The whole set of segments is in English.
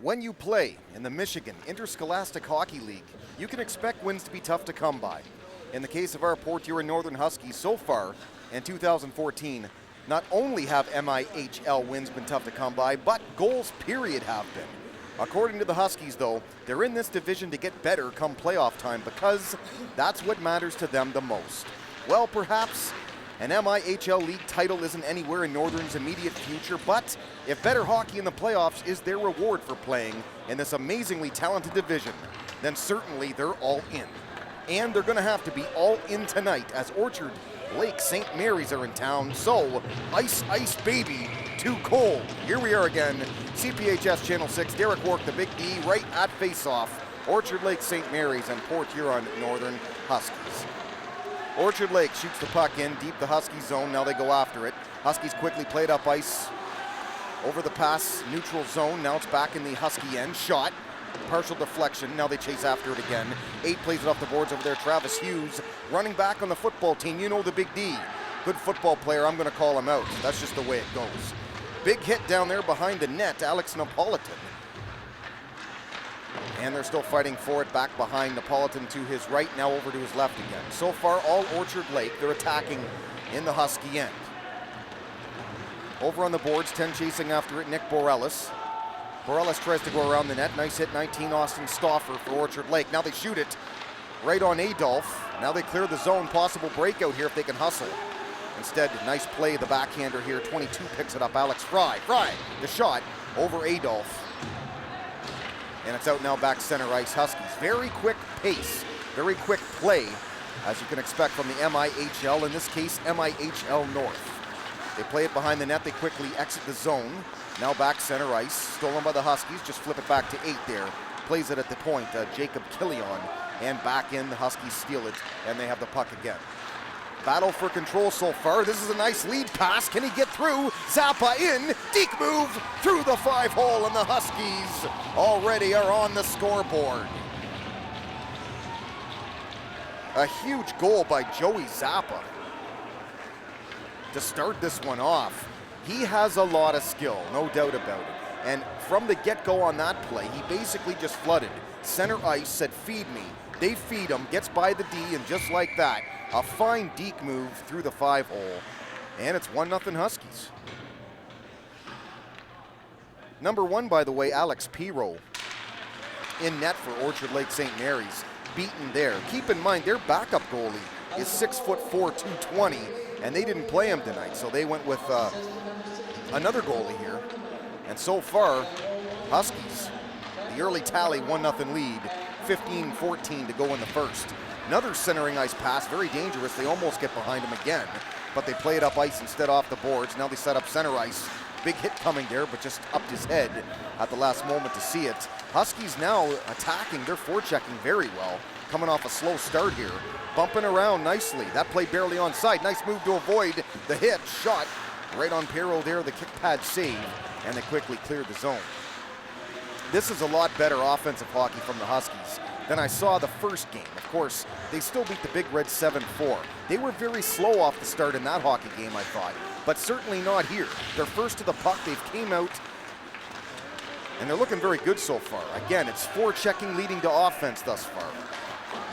When you play in the Michigan Interscholastic Hockey League, you can expect wins to be tough to come by. In the case of our Port Huron Northern Huskies, so far in 2014, not only have MIHL wins been tough to come by, but goals period have been. According to the Huskies, though, they're in this division to get better come playoff time because that's what matters to them the most. Well, perhaps an MIHL league title isn't anywhere in Northern's immediate future, but if better hockey in the playoffs is their reward for playing in this amazingly talented division, then certainly they're all in. And they're going to have to be all in tonight as Orchard Lake St. Mary's are in town. So, ice, ice, baby, too cold. Here we are again, CPHS Channel 6, Derek Wark, the Big D, right at face-off, Orchard Lake St. Mary's and Port Huron Northern Huskies. Orchard Lake shoots the puck in, deep the Huskies zone, now they go after it. Huskies quickly played up ice over the pass, neutral zone, now it's back in the Husky end, shot, partial deflection, now they chase after it again. 8 plays it off the boards over there, Travis Hughes, running back on the football team, you know the Big D. Good football player, I'm gonna call him out, that's just the way it goes. Big hit down there behind the net, Alex Napolitan. And they're still fighting for it back behind Napolitan to his right, now over to his left again. So far, all Orchard Lake, they're attacking in the Husky end. Over on the boards, 10 chasing after it, Nick Borellis. Borellis tries to go around the net. Nice hit, 19, Austin Stauffer for Orchard Lake. Now they shoot it right on Adolph. Now they clear the zone, possible breakout here if they can hustle. Instead, nice play, the backhander here, 22 picks it up, Alex Fry. Fry, the shot over Adolph. And it's out now back center ice, Huskies. Very quick pace, very quick play, as you can expect from the MIHL, in this case, MIHL North. They play it behind the net, they quickly exit the zone. Now back center ice, stolen by the Huskies, just flip it back to 8 there. Plays it at the point, Jacob Killion, and back in, the Huskies steal it, and they have the puck again. Battle for control so far. This is a nice lead pass. Can he get through? Zappa in. Deke move through the 5-hole, and the Huskies already are on the scoreboard. A huge goal by Joey Zappa to start this one off. He has a lot of skill, no doubt about it. And from the get-go on that play, he basically just flooded center ice, said, feed me. They feed him, gets by the D, and just like that, a fine deke move through the 5-hole, and it's 1-0 Huskies. Number 1, by the way, Alex Piro in net for Orchard Lake St. Mary's, beaten there. Keep in mind, their backup goalie is 6'4", 220, and they didn't play him tonight, so they went with another goalie here. And so far, Huskies, the early tally, 1-0 lead, 15-14 to go in the first. Another centering ice pass, very dangerous. They almost get behind him again, but they play it up ice instead off the boards. Now they set up center ice. Big hit coming there, but just upped his head at the last moment to see it. Huskies now attacking, they're forechecking very well. Coming off a slow start here. Bumping around nicely. That play barely onside. Nice move to avoid the hit. Shot right on Perro there, the kick pad save, and they quickly cleared the zone. This is a lot better offensive hockey from the Huskies than I saw the first game. Of course, they still beat the Big Red 7-4. They were very slow off the start in that hockey game, I thought, but certainly not here. They're first to the puck, they've came out, and they're looking very good so far. Again, it's forechecking leading to offense thus far.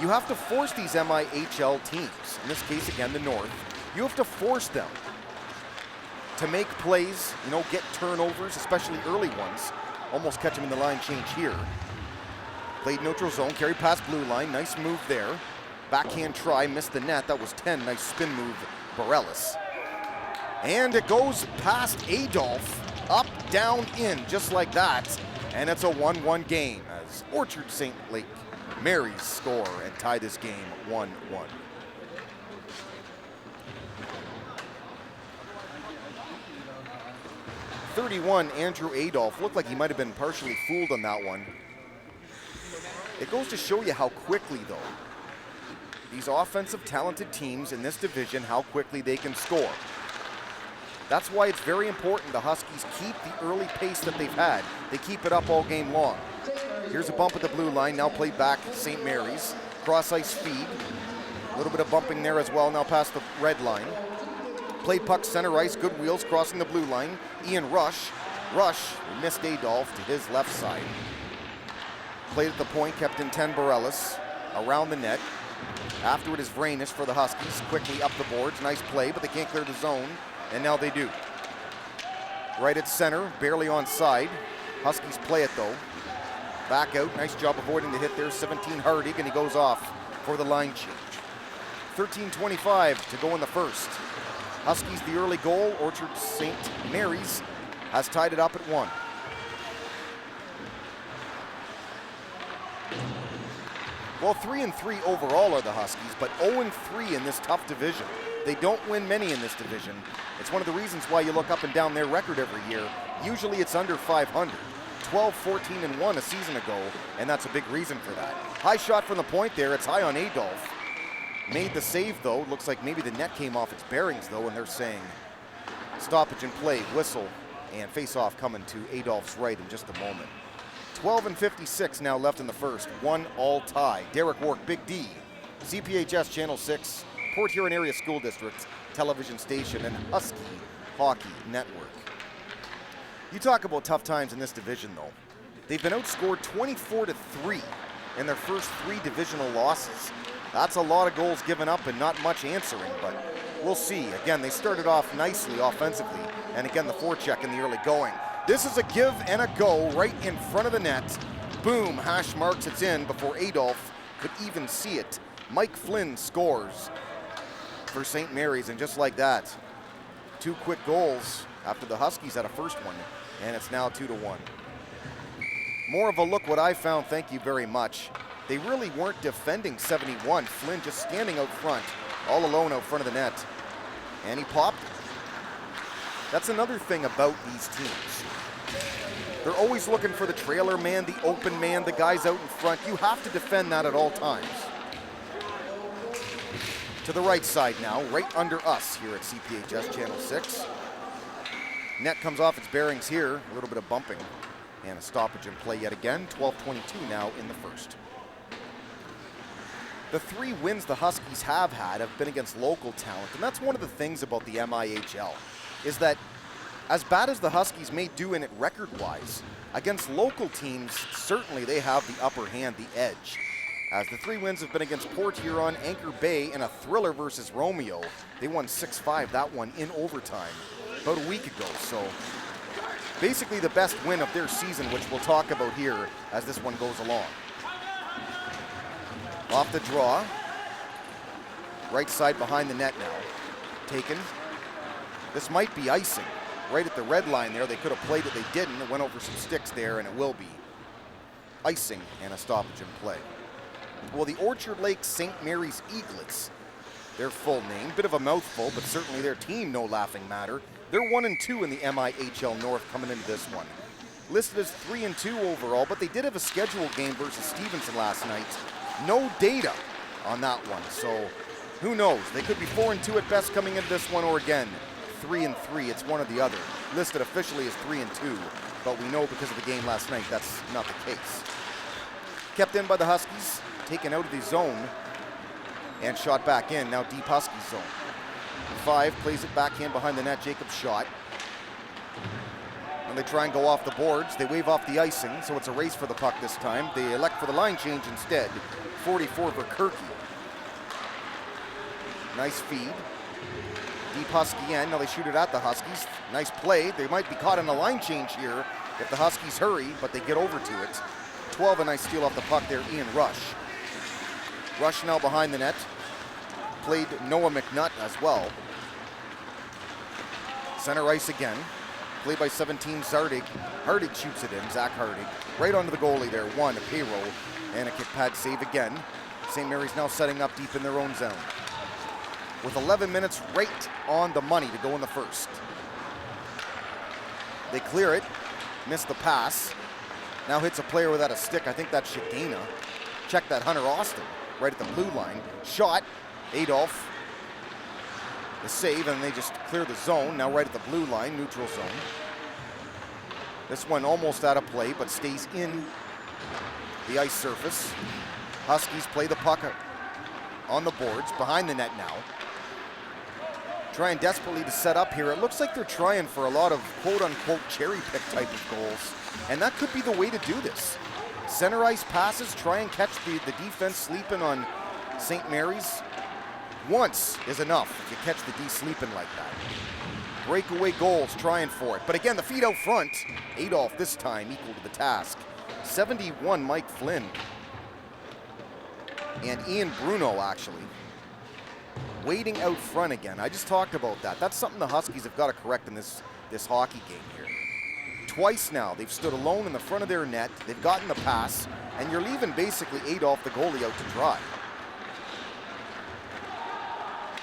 You have to force these MIHL teams, in this case again the North, you have to force them to make plays, you know, get turnovers, especially early ones. Almost catch him in the line change here. Played neutral zone, carried past blue line, nice move there. Backhand try, missed the net, that was 10, nice spin move, Borellis. And it goes past Adolph, up, down, in, just like that. And it's a 1-1 game as Orchard St. Lake Mary's score and tie this game 1-1. .31, Andrew Adolph. Looked like he might have been partially fooled on that one. It goes to show you how quickly, though, these offensive talented teams in this division, how quickly they can score. That's why it's very important the Huskies keep the early pace that they've had. They keep it up all game long. Here's a bump at the blue line, now played back St. Mary's. Cross ice feed. A little bit of bumping there as well, now past the red line. Play puck center ice, good wheels crossing the blue line. Ian Rush Rush missed Adolph to his left side. Played at the point, kept in 10 Bareilles around the net. Afterward is Vranish for the Huskies, quickly up the boards. Nice play, but they can't clear the zone, and now they do. Right at center, barely onside. Huskies play it though. Back out, nice job avoiding the hit there. 17 Hardig, and he goes off for the line change. 13:25 to go in the first. Huskies the early goal. Orchard St. Mary's has tied it up at 1. Well, 3-3 overall are the Huskies, but 0-3 in this tough division. They don't win many in this division. It's one of the reasons why you look up and down their record every year. Usually it's under 500. 12-14-1 a season ago, and that's a big reason for that. High shot from the point there. It's high on Adolph. Made the save, though. Looks like maybe the net came off its bearings, though, and they're saying stoppage in play, whistle, and face-off coming to Adolph's right in just a moment. 12:56 now left in the first. 1-all tie. Derek Wark, Big D, CPHS Channel 6, Port Huron Area School District television station, and Husky Hockey Network. You talk about tough times in this division, though. They've been outscored 24-3 in their first 3 divisional losses. That's a lot of goals given up and not much answering, but we'll see. Again, they started off nicely offensively, and again, the forecheck in the early going. This is a give and a go right in front of the net. Boom, hash marks it's in before Adolph could even see it. Mike Flynn scores for St. Mary's, and just like that, 2 quick goals after the Huskies had a first one, and it's now 2-1. More of a look what I found, thank you very much. They really weren't defending 71. Flynn just standing out front, all alone out front of the net. And he popped. That's another thing about these teams. They're always looking for the trailer man, the open man, the guys out in front. You have to defend that at all times. To the right side now, right under us here at CPHS Channel 6. Net comes off its bearings here, a little bit of bumping. And a stoppage in play yet again. 12:22 now in the first. The 3 wins the Huskies have had have been against local talent, and that's one of the things about the MIHL, is that as bad as the Huskies may do in it record-wise, against local teams, certainly they have the upper hand, the edge. As the 3 wins have been against Port Huron, Anchor Bay, and a thriller versus Romeo. They won 6-5, that one in overtime, about a week ago. So basically the best win of their season, which we'll talk about here as this one goes along. Off the draw. Right side behind the net now. Taken. This might be icing. Right at the red line there. They could have played it. They didn't. It went over some sticks there, and it will be icing and a stoppage in play. Well, the Orchard Lake St. Mary's Eaglets, their full name. Bit of a mouthful, but certainly their team no laughing matter. They're 1-2 in the MIHL North coming into this one. Listed as 3-2 overall, but they did have a scheduled game versus Stevenson last night. No data on that one, so who knows? They could be 4-2 at best coming into this one, or again, 3-3. It's one or the other. Listed officially as 3-2, but we know because of the game last night that's not the case. Kept in by the Huskies, taken out of the zone, and shot back in. Now deep Huskies zone. 5 plays it backhand behind the net. Jacob's shot. When they try and go off the boards, they wave off the icing, so it's a race for the puck this time. They elect for the line change instead. 44 for Kirky. Nice feed. Deep Husky end. Now they shoot it at the Huskies. Nice play. They might be caught in a line change here if the Huskies hurry, but they get over to it. 12, a nice steal off the puck there, Ian Rush. Rush now behind the net. Played Noah McNutt as well. Center ice again. Played by 17, Zardig. Hardig shoots it in, Zach Hardig. Right onto the goalie there, 1, a payroll, and a kick pad save again. St. Mary's now setting up deep in their own zone. With 11 minutes right on the money to go in the first. They clear it, miss the pass. Now hits a player without a stick, I think that's Shigena. Check that, Hunter Austin, right at the blue line. Shot, Adolph. The save, and they just clear the zone. Now right at the blue line, neutral zone. This one almost out of play, but stays in the ice surface. Huskies play the puck on the boards, behind the net now. trying desperately to set up here. It looks like they're trying for a lot of quote-unquote cherry-pick type of goals, and that could be the way to do this. Center ice passes, try and catch the defense sleeping on St. Mary's. Once is enough if you catch the D sleeping like that. Breakaway goals, trying for it. But again, the feed out front. Adolph this time equal to the task. 71, Mike Flynn. And Ian Bruno, actually, waiting out front again. I just talked about that. That's something the Huskies have got to correct in this hockey game here. Twice now, they've stood alone in the front of their net. They've gotten the pass, and you're leaving basically Adolph, the goalie, out to dry.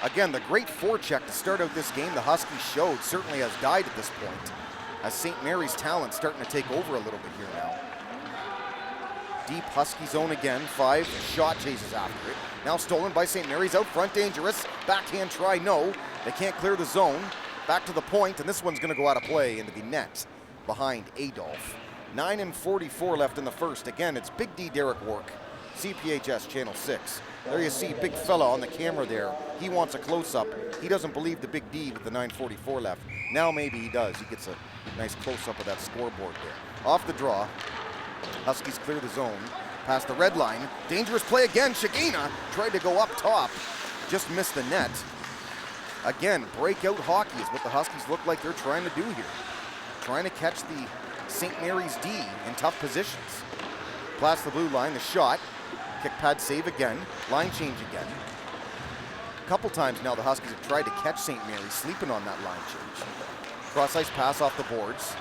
Again, the great forecheck to start out this game the Huskies showed certainly has died at this point, as St. Mary's talent starting to take over a little bit here now. Deep Husky zone again, 5, shot chases after it. Now stolen by St. Mary's, out front, dangerous. Backhand try, no. They can't clear the zone. Back to the point, and this one's gonna go out of play into the net behind Adolph. 9:44 left in the first. Again, it's Big D Derek Work, CPHS Channel 6. There you see big fella on the camera there. He wants a close-up. He doesn't believe the Big D with the 9:44 left. Now maybe he does. He gets a nice close-up of that scoreboard there. Off the draw, Huskies clear the zone. Past the red line. Dangerous play again. Shagina tried to go up top. Just missed the net. Again, breakout hockey is what the Huskies look like they're trying to do here. Trying to catch the St. Mary's D in tough positions. Past the blue line, the shot. Kick pad save again. Line change again. A couple times now the Huskies have tried to catch St. Mary's sleeping on that line change. Cross ice pass off the boards.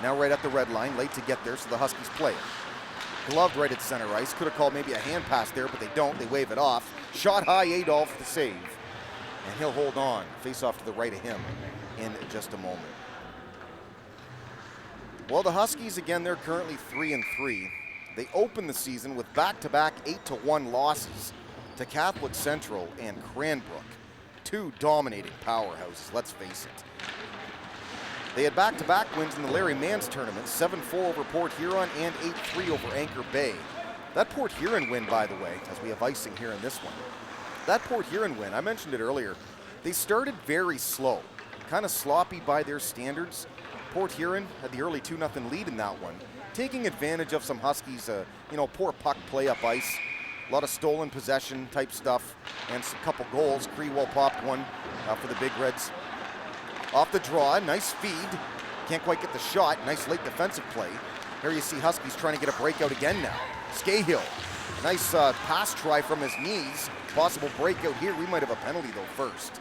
Now right at the red line, late to get there, so the Huskies play it. Gloved right at center ice. Could have called maybe a hand pass there, but they don't. They wave it off. Shot high, Adolph the save. And he'll hold on. Face off to the right of him in just a moment. Well, the Huskies, again, they're currently 3-3. They opened the season with back-to-back 8-1 losses to Catholic Central and Cranbrook. Two dominating powerhouses, let's face it. They had back-to-back wins in the Larry Mann's tournament, 7-4 over Port Huron and 8-3 over Anchor Bay. That Port Huron win, by the way, as we have icing here in this one, that Port Huron win, I mentioned it earlier, they started very slow, kind of sloppy by their standards. Port Huron had the early 2-0 lead in that one, taking advantage of some Huskies, poor puck play up ice, a lot of stolen possession type stuff, and a couple goals. Creewell popped one for the Big Reds. Off the draw, nice feed. Can't quite get the shot. Nice late defensive play. Here you see Huskies trying to get a breakout again now. Scahill, nice pass try from his knees. Possible breakout here. We might have a penalty though first.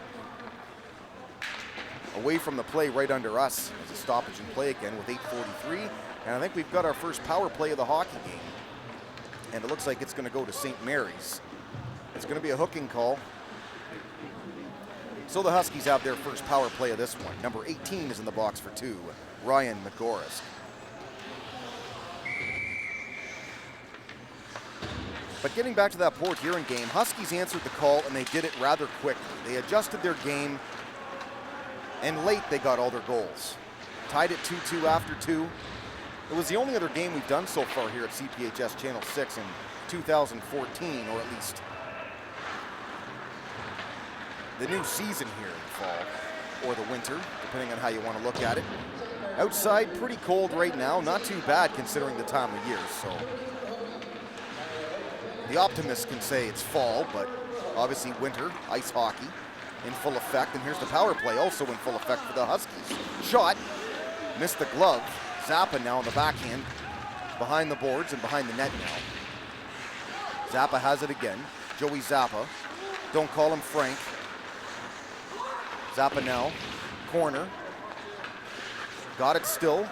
Away from the play right under us. As a stoppage in play again with 8:43. And I think we've got our first power play of the hockey game. And it looks like it's going to go to St. Mary's. It's going to be a hooking call. So the Huskies have their first power play of this one. Number 18 is in the box for 2, Ryan McGorris. But getting back to that Port Huron game, Huskies answered the call and they did it rather quickly. They adjusted their game, and late they got all their goals. Tied it 2-2 after 2. It was the only other game we've done so far here at CPHS Channel 6 in 2014, or at least the new season here in the fall, or the winter, depending on how you want to look at it. Outside, pretty cold right now. Not too bad considering the time of year, so the optimists can say it's fall, but obviously winter, ice hockey in full effect. And here's the power play also in full effect for the Huskies. Shot, missed the glove. Zappa now on the backhand, behind the boards and behind the net now. Zappa has it again. Joey Zappa. Don't call him Frank. Zappa now, corner. Got it still.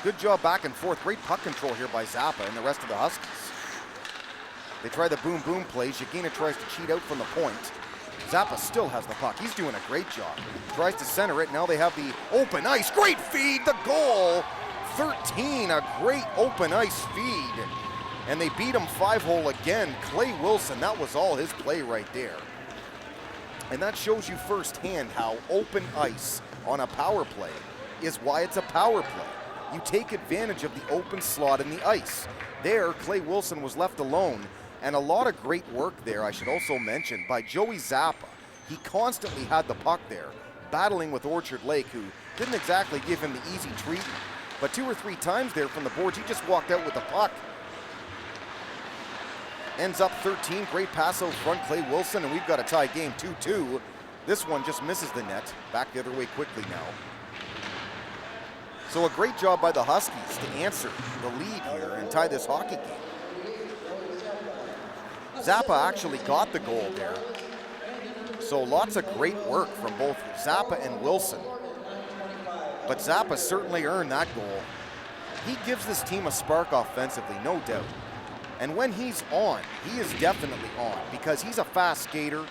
Good job back and forth. Great puck control here by Zappa and the rest of the Huskies. They try the boom-boom play. Shagina tries to cheat out from the point. Zappa still has the puck. He's doing a great job. Tries to center it. Now they have the open ice. Great feed, the goal. 13, a great open ice feed. And they beat him 5-hole again. Clay Wilson, that was all his play right there. And that shows you firsthand how open ice on a power play is why it's a power play. You take advantage of the open slot in the ice. There, Clay Wilson was left alone. And a lot of great work there, I should also mention, by Joey Zappa. he constantly had the puck there, battling with Orchard Lake, who didn't exactly give him the easy treatment. But 2 or 3 times there from the boards, he just walked out with the puck. Ends up 13, great pass out front, Clay Wilson, and we've got a tie game 2-2. This one just misses the net, back the other way quickly now. So a great job by the Huskies to answer the lead here and tie this hockey game. Zappa actually got the goal there. So lots of great work from both Zappa and Wilson. But Zappa certainly earned that goal. He gives this team a spark offensively, no doubt. And when he's on, he is definitely on because he's a fast skater.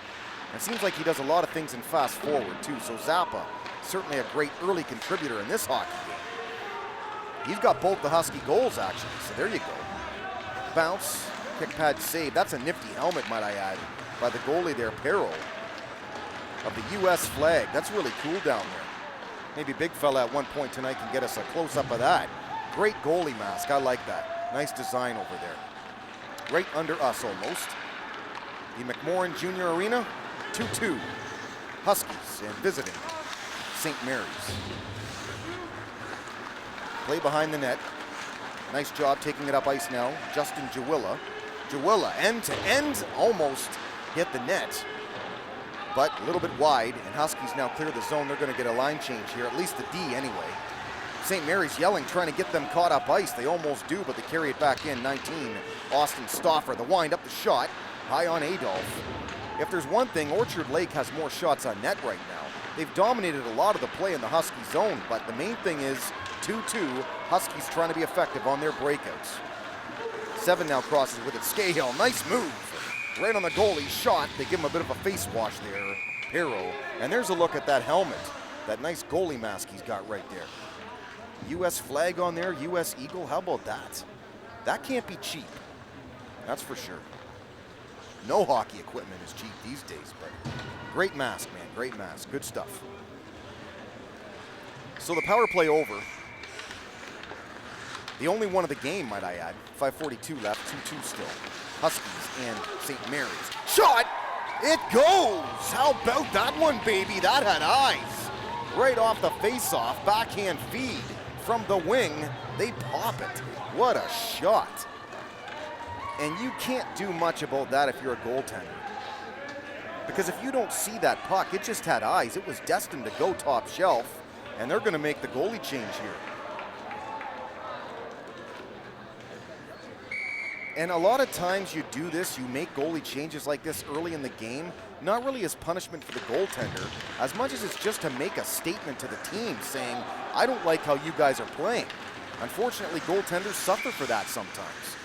It seems like he does a lot of things in fast forward too. So Zappa, certainly a great early contributor in this hockey game. He's got both the Husky goals actually, so there you go. Bounce, kick pad save. That's a nifty helmet, might I add, by the goalie there, Perro, of the U.S. flag. That's really cool down there. Maybe big fella at one point tonight can get us a close-up of that. Great goalie mask, I like that. Nice design over there. Right under us almost. The McMorran Junior Arena, 2-2. Huskies and visiting St. Mary's. Play behind the net. Nice job taking it up ice now. Justin Jawilla. Jawilla end to end, almost hit the net. But a little bit wide, and Huskies now clear the zone. They're going to get a line change here, at least the D anyway. St. Mary's yelling, trying to get them caught up ice. They almost do, but they carry it back in. 19, Austin Stauffer, the wind up the shot, high on Adolph. If there's one thing, Orchard Lake has more shots on net right now. They've dominated a lot of the play in the Husky zone, but the main thing is 2-2, Huskies trying to be effective on their breakouts. 7 now crosses with it, Scahill, nice move. Right on the goalie, shot. They give him a bit of a face wash there, Perro. And there's a look at that helmet, that nice goalie mask he's got right there. U.S. flag on there, U.S. Eagle, how about that? That can't be cheap, that's for sure. No hockey equipment is cheap these days, but great mask, man, great mask, good stuff. So the power play over. The only one of the game, might I add. 5:42 left, 2-2 still. Huskies and St. Mary's. Shot! It goes! How about that one, baby? That had eyes. Right off the face-off, backhand feed from the wing. They pop it. What a shot. And you can't do much about that if you're a goaltender. Because if you don't see that puck, it just had eyes. It was destined to go top shelf, and they're going to make the goalie change here. And a lot of times you do this, you make goalie changes like this early in the game, not really as punishment for the goaltender, as much as it's just to make a statement to the team saying, I don't like how you guys are playing. Unfortunately, goaltenders suffer for that sometimes.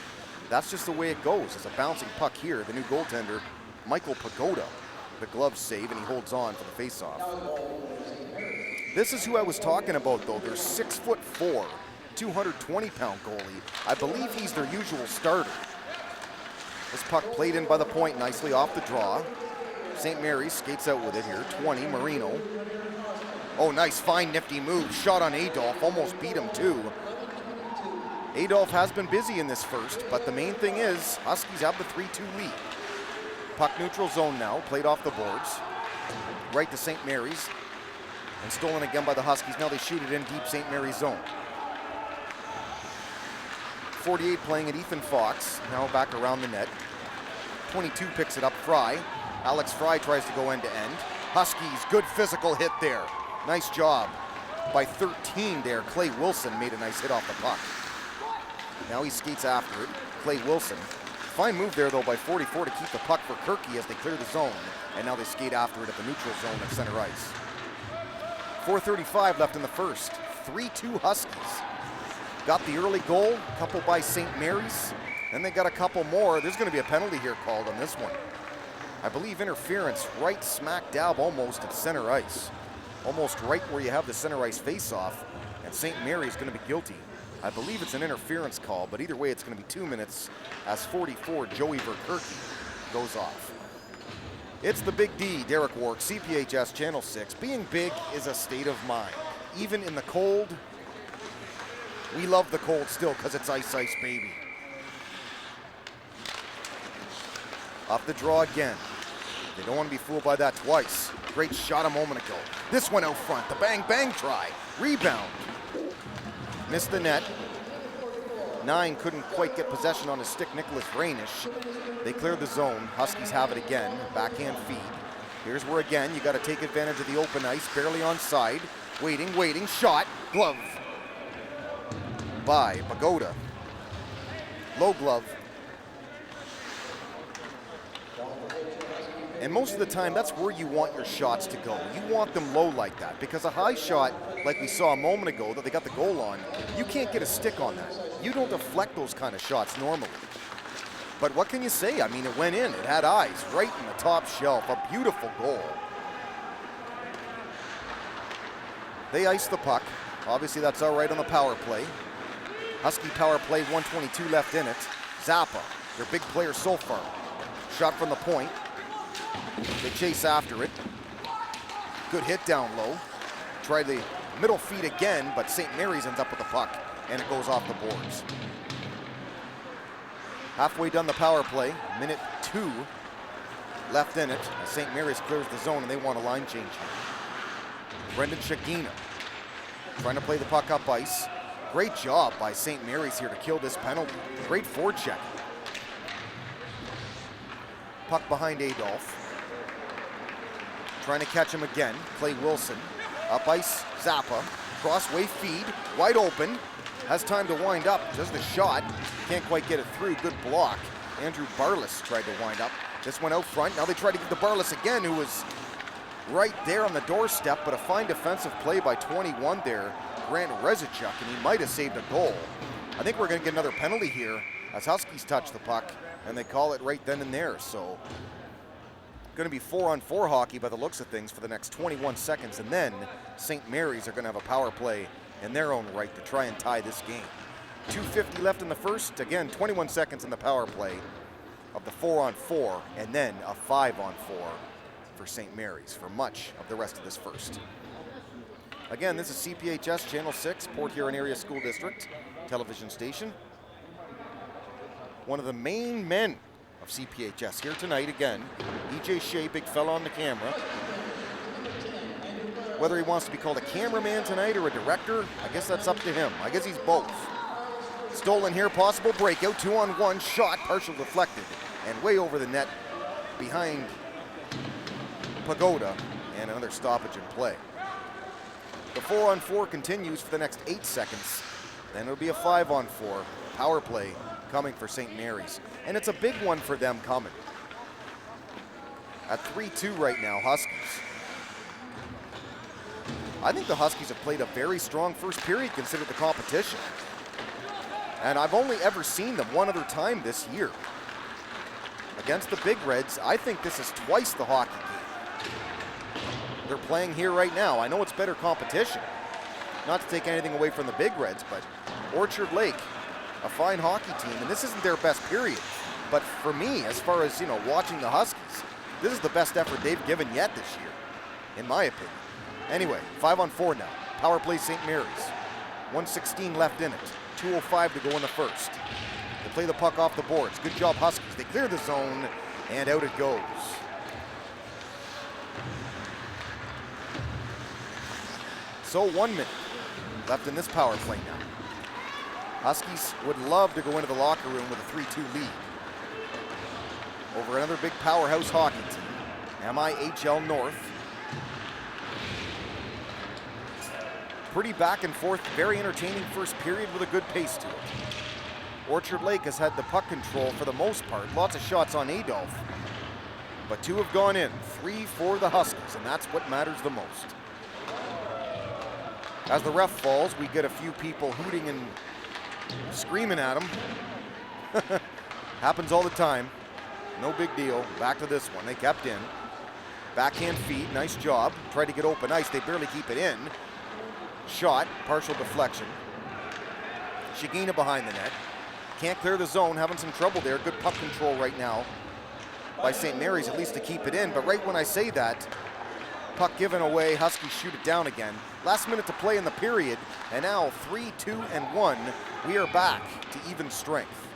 That's just the way it goes. It's a bouncing puck here. The new goaltender, Michael Pagoda, the glove save, and he holds on for the faceoff. This is who I was talking about, though. They're 6'4", 220-pound goalie. I believe he's their usual starter. This puck played in by the point nicely off the draw. St. Mary's skates out with it here. 20, Marino. Oh, nice, fine, nifty move. Shot on Adolph, almost beat him too. Adolph has been busy in this first, but the main thing is Huskies have the 3-2 lead. Puck neutral zone now, played off the boards. Right to St. Mary's. And stolen again by the Huskies. Now they shoot it in deep St. Mary's zone. 48 playing at Ethan Fox, now back around the net. 22 picks it up, Fry. Alex Fry tries to go end to end. Huskies, good physical hit there. Nice job by 13 there. Clay Wilson made a nice hit off the puck. Now he skates after it, Clay Wilson. Fine move there though by 44 to keep the puck for Kirky as they clear the zone. And now they skate after it at the neutral zone at center ice. 4:35 left in the first. 3-2 Huskies. Got the early goal, couple by St. Mary's. Then they got a couple more. There's going to be a penalty here called on this one. I believe interference right smack dab almost at center ice. Almost right where you have the center ice face-off. And St. Mary's going to be guilty. I believe it's an interference call, but either way it's going to be 2 minutes as 44 Joey Verkerke goes off. It's the Big D, Derek Wark, CPHS Channel 6. Being big is a state of mind. Even in the cold, we love the cold still because it's ice, ice, baby. Off the draw again. They don't want to be fooled by that twice. Great shot a moment ago. This one out front, the bang-bang try. Rebound. Missed the net. 9 couldn't quite get possession on his stick, Nicholas Rainish. They cleared the zone. Huskies have it again. Backhand feed. Here's where, again, you got to take advantage of the open ice. Barely onside. Waiting. Shot. Glove. By Pagoda. Low glove. And most of the time, that's where you want your shots to go. You want them low like that, because a high shot, like we saw a moment ago that they got the goal on, you can't get a stick on that. You don't deflect those kind of shots normally. But what can you say? I mean, it went in. It had eyes right in the top shelf. A beautiful goal. They iced the puck. Obviously, that's all right on the power play. Husky power play, 1:22 left in it. Zappa, their big player so far. Shot from the point. They chase after it. Good hit down low. Try the middle feed again, but St. Mary's ends up with the puck, and it goes off the boards. Halfway done the power play, minute 2 left in it. St. Mary's clears the zone, and they want a line change. Brendan Shagina trying to play the puck up ice. Great job by St. Mary's here to kill this penalty. Great forecheck. Puck behind Adolph. Trying to catch him again. Clay Wilson. Up ice, Zappa. Crossway feed, wide open. Has time to wind up. Does the shot. Can't quite get it through. Good block. Andrew Barlas tried to wind up. This one out front. Now they try to get the Barlas again, who was right there on the doorstep, but a fine defensive play by 21 there, Grant Rezichuk, and he might have saved a goal. I think we're going to get another penalty here as Huskies touch the puck, and they call it right then and there. So going to be 4-on-4 hockey by the looks of things for the next 21 seconds, and then St. Mary's are going to have a power play in their own right to try and tie this game. 2:50 left in the first. Again, 21 seconds in the power play of the 4-on-4, and then a 5-on-4 for St. Mary's for much of the rest of this first. Again, this is CPHS Channel 6, Port Huron Area School District television station. One of the main men of CPHS here tonight, again, E.J. Shea, big fella on the camera. Whether he wants to be called a cameraman tonight or a director, I guess that's up to him. I guess he's both. Stolen here, possible breakout, 2-on-1, shot, partial deflected, and way over the net behind Pagoda, and another stoppage in play. The 4-on-4 continues for the next 8 seconds. Then it'll be a 5-on-4 power play coming for St. Mary's. And it's a big one for them coming. At 3-2 right now, Huskies. I think the Huskies have played a very strong first period considering the competition. And I've only ever seen them one other time this year. Against the Big Reds, I think this is twice the hockey game they're playing here right now. I know it's better competition. Not to take anything away from the Big Reds, but Orchard Lake, a fine hockey team, and this isn't their best period. But for me, as far as, watching the Huskies, this is the best effort they've given yet this year, in my opinion. Anyway, 5-on-4 now. Power play St. Mary's. 1:16 left in it. 2:05 to go in the first. They play the puck off the boards. Good job, Huskies. They clear the zone, and out it goes. So 1 minute left in this power play now. Huskies would love to go into the locker room with a 3-2 lead over another big powerhouse hockey team, MIHL North. Pretty back and forth, very entertaining first period with a good pace to it. Orchard Lake has had the puck control for the most part. Lots of shots on Adolph, but 2 have gone in. 3 for the Huskies, and that's what matters the most. As the ref falls, we get a few people hooting and screaming at him. Happens all the time. No big deal. Back to this one. They kept in. Backhand feed. Nice job. Tried to get open ice. They barely keep it in. Shot. Partial deflection. Shagina behind the net. Can't clear the zone. Having some trouble there. Good puck control right now by St. Mary's, at least to keep it in. But right when I say that, puck given away. Huskies shoot it down again. Last minute to play in the period, and now 3-2-1. We are back to even strength.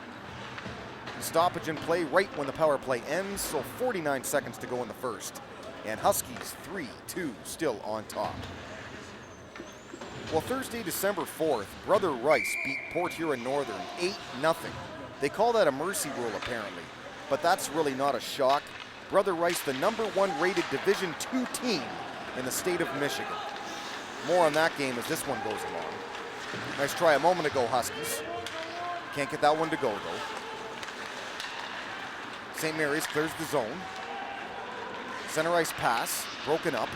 Stoppage in play right when the power play ends, so 49 seconds to go in the first. And Huskies 3-2 still on top. Well, Thursday, December 4th, Brother Rice beat Port Huron Northern 8-0. They call that a mercy rule apparently, but that's really not a shock. Brother Rice, the #1 rated Division II team in the state of Michigan. More on that game as this one goes along. Nice try a moment ago, Huskies. Can't get that one to go though. St. Mary's clears the zone. Center ice pass, broken up.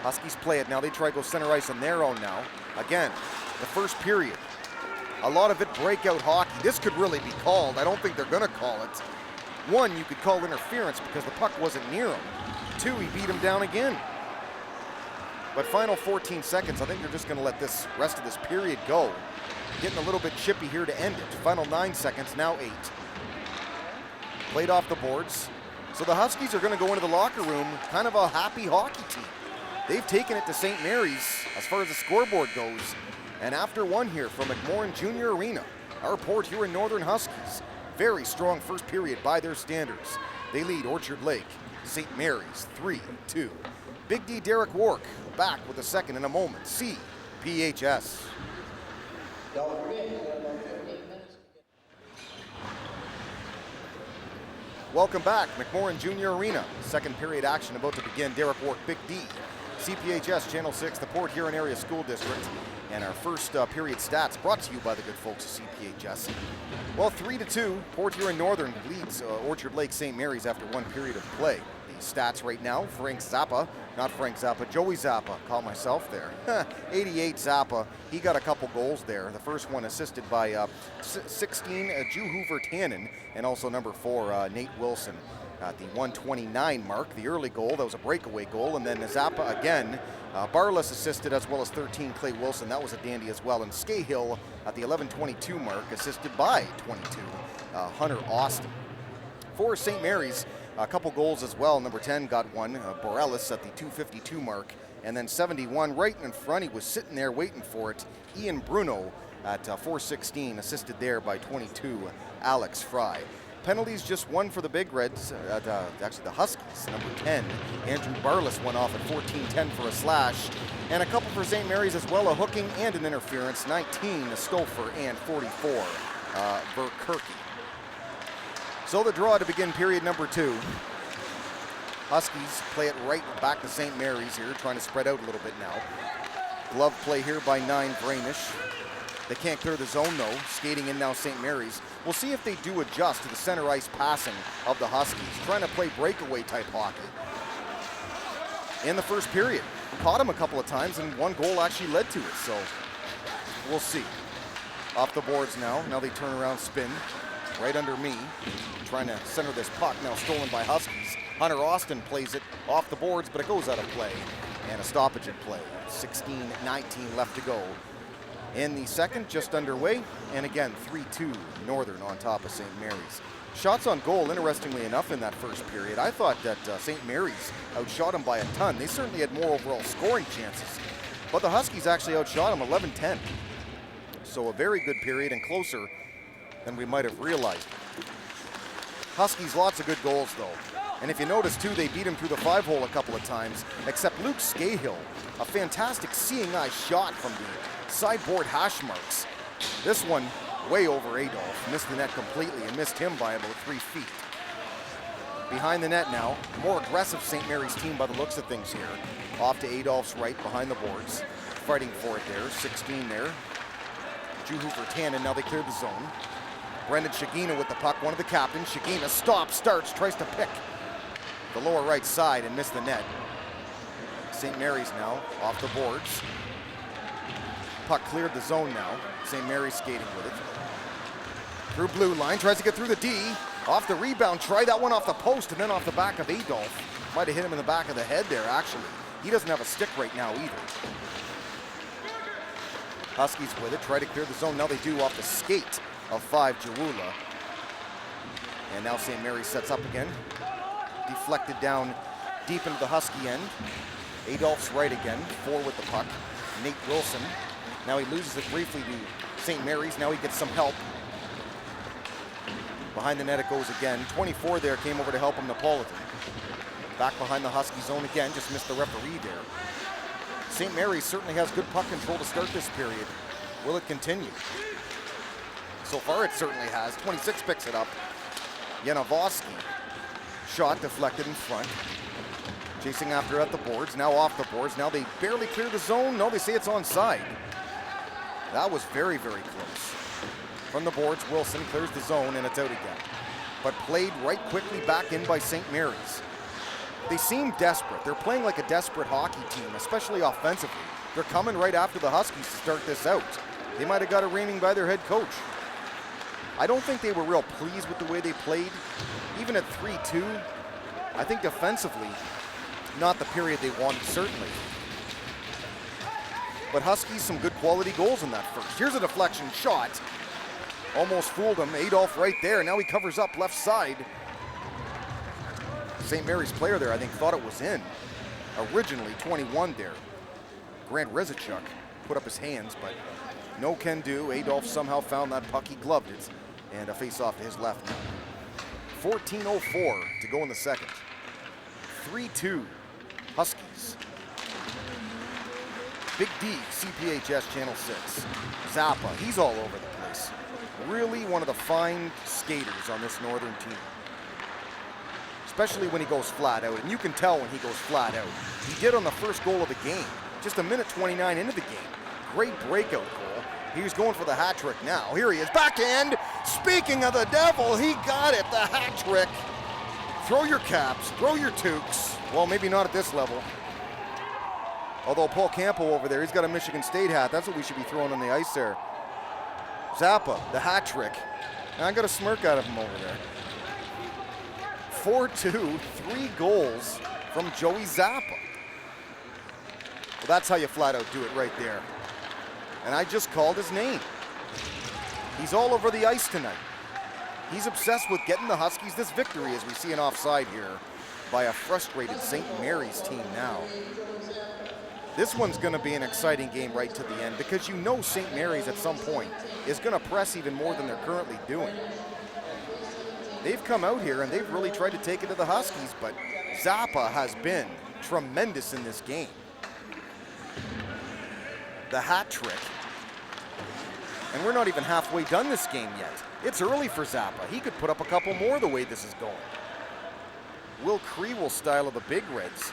Huskies play it now. They try to go center ice on their own now. Again, the first period. A lot of it breakout hockey. This could really be called. I don't think they're going to call it. One, you could call interference because the puck wasn't near him. Two, he beat him down again. But final 14 seconds, I think they're just going to let this rest of this period go. Getting a little bit chippy here to end it. Final 9 seconds, now 8. Played off the boards. So the Huskies are going to go into the locker room kind of a happy hockey team. They've taken it to St. Mary's as far as the scoreboard goes. And after one here from McMorran Junior Arena, our Port Huron Northern Huskies, very strong first period by their standards. They lead Orchard Lake, St. Mary's 3-2. Big D Derek Wark back with the second in a moment. CPHS. Welcome back, McMorran Junior Arena. Second period action about to begin. Derek Wark, Big D. CPHS, Channel 6, the Port Huron Area School District. And our first period stats brought to you by the good folks at CPHS. Well, 3-2, Port Huron Northern leads Orchard Lake St. Mary's after one period of play. The stats right now, Frank Zappa, not Frank Zappa, Joey Zappa, call myself there. 88 Zappa, he got a couple goals there. The first one assisted by 16, Jew Hoover Tannen, and also number 4, Nate Wilson. At the 129 mark, the early goal, that was a breakaway goal, and then Zappa again. Barless assisted as well as 13, Clay Wilson, that was a dandy as well. And Scahill at the 11:22 mark, assisted by 22, Hunter Austin. For St. Mary's, a couple goals as well. Number 10 got one, Borellis at the 2:52 mark, and then 71 right in front, he was sitting there waiting for it. Ian Bruno at 4:16, assisted there by 22, Alex Fry. Penalties, just one for the Big Reds, actually the Huskies, number 10. Andrew Barless went off at 14:10 for a slash. And a couple for St. Mary's as well, a hooking and an interference. 19, Stouffer, and 44, Verkerke. So the draw to begin period number 2. Huskies play it right back to St. Mary's here, trying to spread out a little bit now. Glove play here by 9, Brainish. They can't clear the zone though, skating in now St. Mary's. We'll see if they do adjust to the center ice passing of the Huskies, trying to play breakaway type hockey. In the first period, caught him a couple of times and one goal actually led to it, so we'll see. Off the boards now, they turn around, spin, right under me, trying to center this puck, now stolen by Huskies. Hunter Austin plays it off the boards, but it goes out of play, and a stoppage in play. 16:19 left to go. In the second, just underway, and again, 3-2 Northern on top of St. Mary's. Shots on goal, interestingly enough, in that first period. I thought that St. Mary's outshot them by a ton. They certainly had more overall scoring chances, but the Huskies actually outshot them 11-10. So a very good period and closer than we might have realized. Huskies, lots of good goals, though. And if you notice, too, they beat him through the 5-hole a couple of times, except Luke Scahill, a fantastic seeing eye shot from the sideboard hash marks. This one way over Adolph, missed the net completely and missed him by about 3 feet. Behind the net now, more aggressive St. Mary's team by the looks of things here. Off to Adolph's right, behind the boards, fighting for it there, 16 there. Jew Hoover Tannen, now they cleared the zone. Brendan Shagina with the puck, one of the captains. Shagina stops, starts, tries to pick the lower right side and missed the net. St. Mary's now off the boards. Puck cleared the zone now. St. Mary's skating with it. Through blue line, tries to get through the D. Off the rebound, try that one off the post and then off the back of Adolph. Might have hit him in the back of the head there, actually. He doesn't have a stick right now either. Huskies with it, try to clear the zone. Now they do off the skate of 5, Jawula. And now St. Mary's sets up again. Deflected down deep into the Husky end. Adolph's right again, 4 with the puck. Nate Wilson. Now he loses it briefly to St. Mary's. Now he gets some help. Behind the net it goes again. 24 there came over to help him, Napolitan. Back behind the Husky zone again, just missed the referee there. St. Mary's certainly has good puck control to start this period. Will it continue? So far it certainly has. 26 picks it up. Yanavoski. Shot deflected in front. Chasing after at the boards, now off the boards. Now they barely clear the zone. No, they say it's onside. That was very, very close. From the boards, Wilson clears the zone and it's out again. But played right quickly back in by St. Mary's. They seem desperate. They're playing like a desperate hockey team, especially offensively. They're coming right after the Huskies to start this out. They might have got a reaming by their head coach. I don't think they were real pleased with the way they played. Even at 3-2, I think defensively, not the period they wanted, certainly. But Huskies, some good quality goals in that first. Here's a deflection shot. Almost fooled him. Adolph right there. Now he covers up left side. St. Mary's player there, I think, thought it was in. Originally, 21 there. Grant Rizichuk put up his hands, but no can do. Adolph somehow found that puck. He gloved it. And a face-off to his left now. 14:04 to go in the second. 3-2, Huskies. Big D, CPHS Channel 6. Zappa, he's all over the place. Really one of the fine skaters on this Northern team. Especially when he goes flat out, and you can tell when he goes flat out. He did on the first goal of the game, just a minute 29 into the game. Great breakout goal. He was going for the hat trick now. Here he is, backhand. Speaking of the devil, he got it, the hat trick. Throw your caps, throw your toques. Well, maybe not at this level. Although Paul Campo over there, he's got a Michigan State hat. That's what we should be throwing on the ice there. Zappa, the hat trick. And I got a smirk out of him over there. 4-2, 3 goals from Joey Zappa. Well, that's how you flat out do it right there. And I just called his name. He's all over the ice tonight. He's obsessed with getting the Huskies this victory, as we see an offside here by a frustrated St. Mary's team now. This one's going to be an exciting game right to the end, because you know St. Mary's at some point is going to press even more than they're currently doing. They've come out here and they've really tried to take it to the Huskies, but Zappa has been tremendous in this game. The hat trick. And we're not even halfway done this game yet. It's early for Zappa. He could put up a couple more the way this is going. Will Kriewell style of the Big Reds.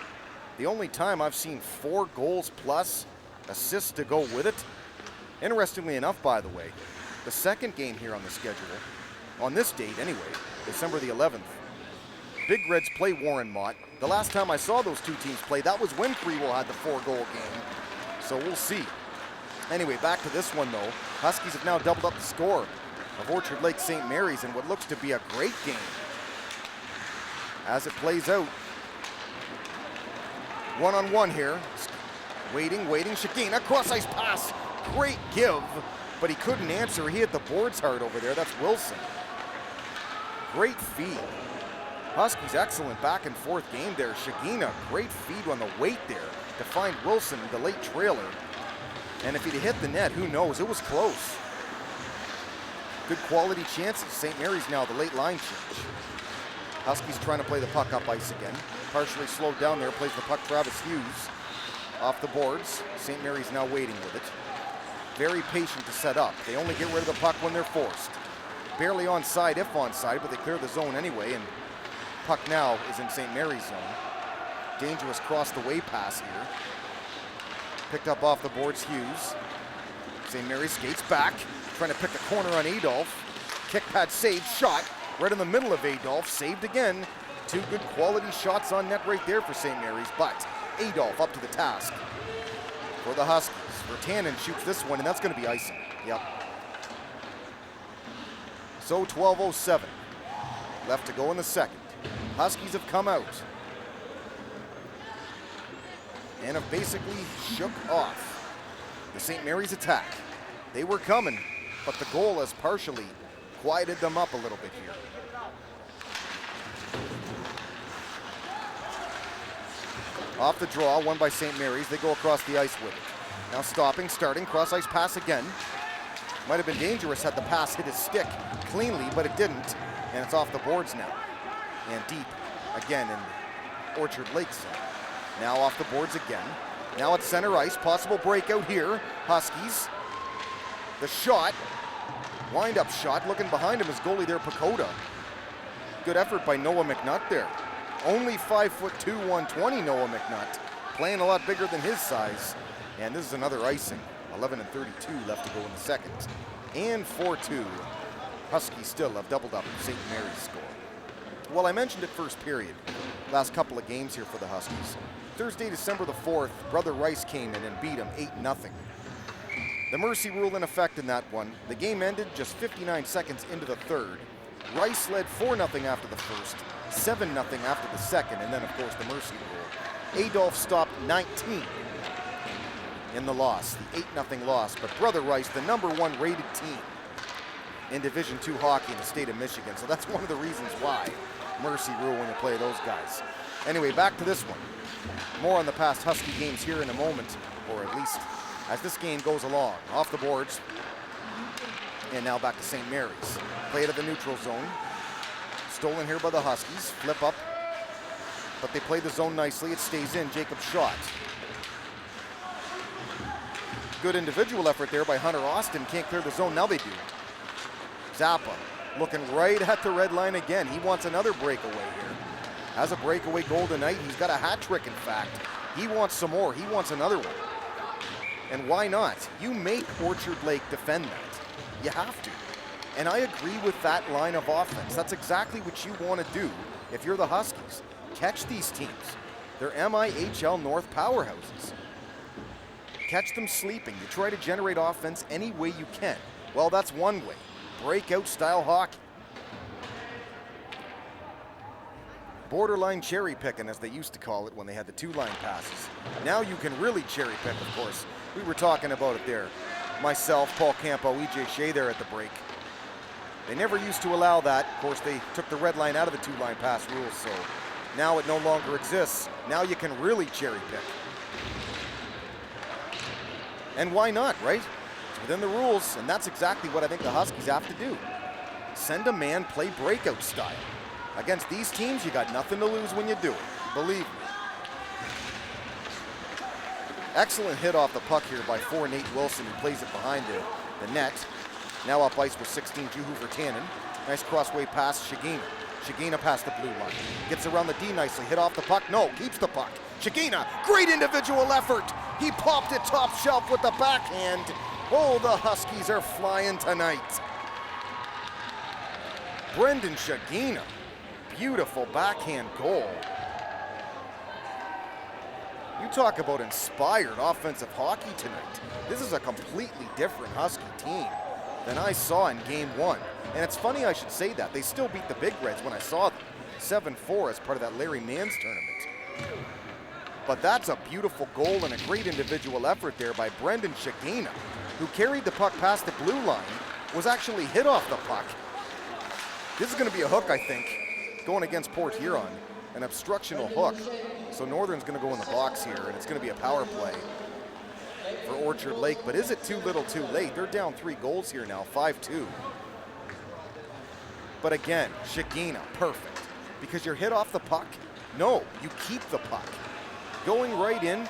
The only time I've seen 4 goals plus assists to go with it. Interestingly enough, by the way, the second game here on the schedule, on this date anyway, December the 11th, Big Reds play Warren Mott. The last time I saw those two teams play, that was when Kriewell had the 4-goal game. So we'll see. Anyway, back to this one though. Huskies have now doubled up the score of Orchard Lake St. Mary's in what looks to be a great game. As it plays out, one-on-one here. Waiting. Shagina, cross-ice pass. Great give, but he couldn't answer. He hit the boards hard over there. That's Wilson. Great feed. Huskies excellent back and forth game there. Shagina, great feed on the weight there to find Wilson, the late trailer. And if he'd hit the net, who knows? It was close. Good quality chances. St. Mary's now the late line change. Huskies trying to play the puck up ice again. Partially slowed down there, plays the puck Travis Hughes off the boards. St. Mary's now waiting with it. Very patient to set up. They only get rid of the puck when they're forced. Barely onside if onside, but they clear the zone anyway, and puck now is in St. Mary's zone. Dangerous cross the way pass here. Picked up off the boards, Hughes. St. Mary's skates back, trying to pick a corner on Adolph. Kick pad save, shot right in the middle of Adolph, saved again. 2 good quality shots on net right there for St. Mary's, but Adolph up to the task for the Huskies. Vertanen shoots this one, and that's going to be icing. Yep. So 12:07 left to go in the second. Huskies have come out and have basically shook off the St. Mary's attack. They were coming, but the goal has partially quieted them up a little bit here. Off the draw, won by St. Mary's. They go across the ice with it. Now stopping, starting, cross-ice pass again. Might have been dangerous had the pass hit his stick cleanly, but it didn't. And it's off the boards now. And deep again in Orchard Lake zone. Now off the boards again. Now at center ice, possible breakout here. Huskies. The shot, wind-up shot. Looking behind him is goalie there, Pacoda. Good effort by Noah McNutt there. Only 5'2", 120 Noah McNutt. Playing a lot bigger than his size. And this is another icing. 11:32 left to go in the second. And 4-2. Huskies still have doubled up St. Mary's score. Well, I mentioned it first period. Last couple of games here for the Huskies. Thursday, December the 4th, Brother Rice came in and beat him 8-0. The mercy rule in effect in that one. The game ended just 59 seconds into the third. Rice led 4-0 after the first, 7-0 after the second, and then of course the mercy rule. Adolph stopped 19 in the loss, the 8-0 loss, but Brother Rice, the #1 rated team in Division II hockey in the state of Michigan, so that's one of the reasons why mercy rule when you play those guys. Anyway, back to this one. More on the past Husky games here in a moment, or at least as this game goes along. Off the boards, and now back to St. Mary's. Play it at the neutral zone. Stolen here by the Huskies, flip up, but they play the zone nicely. It stays in, Jacob's shot. Good individual effort there by Hunter Austin, can't clear the zone, now they do. Zappa looking right at the red line again. He wants another breakaway here. Has a breakaway goal tonight. He's got a hat trick, in fact. He wants some more. He wants another one. And why not? You make Orchard Lake defend that. You have to. And I agree with that line of offense. That's exactly what you want to do if you're the Huskies. Catch these teams. They're MIHL North powerhouses. Catch them sleeping. You try to generate offense any way you can. Well, that's one way. Breakout style hockey. Borderline cherry picking, as they used to call it when they had the two-line passes. Now you can really cherry pick, of course. We were talking about it there. Myself, Paul Campo, EJ Shea there at the break. They never used to allow that. Of course, they took the red line out of the two-line pass rules, so now it no longer exists. Now you can really cherry pick. And why not, right? It's within the rules, and that's exactly what I think the Huskies have to do. Send a man, play breakout style. Against these teams, you got nothing to lose when you do it. Believe me. Excellent hit off the puck here by Nate Wilson, who plays it behind the net. Now up ice with 16, Juhu Vertanen. Nice crossway pass, Shagina. Shagina past the blue line. Gets around the D nicely, hit off the puck. No, keeps the puck. Shagina, great individual effort. He popped it top shelf with the backhand. Oh, the Huskies are flying tonight. Brendan Shagina. Beautiful backhand goal. You talk about inspired offensive hockey tonight. This is a completely different Husky team than I saw in game one. And it's funny I should say that. They still beat the Big Reds when I saw them. 7-4 as part of that Larry Mann's tournament. But that's a beautiful goal and a great individual effort there by Brendan Shagina, who carried the puck past the blue line, was actually hit off the puck. This is going to be a hook, I think, going against Port Huron, an obstructional hook. So Northern's going to go in the box here, and it's going to be a power play for Orchard Lake. But is it too little too late? They're down 3 goals here now, 5-2. But again, Shagina, perfect. Because you're hit off the puck? No, you keep the puck. Going right in,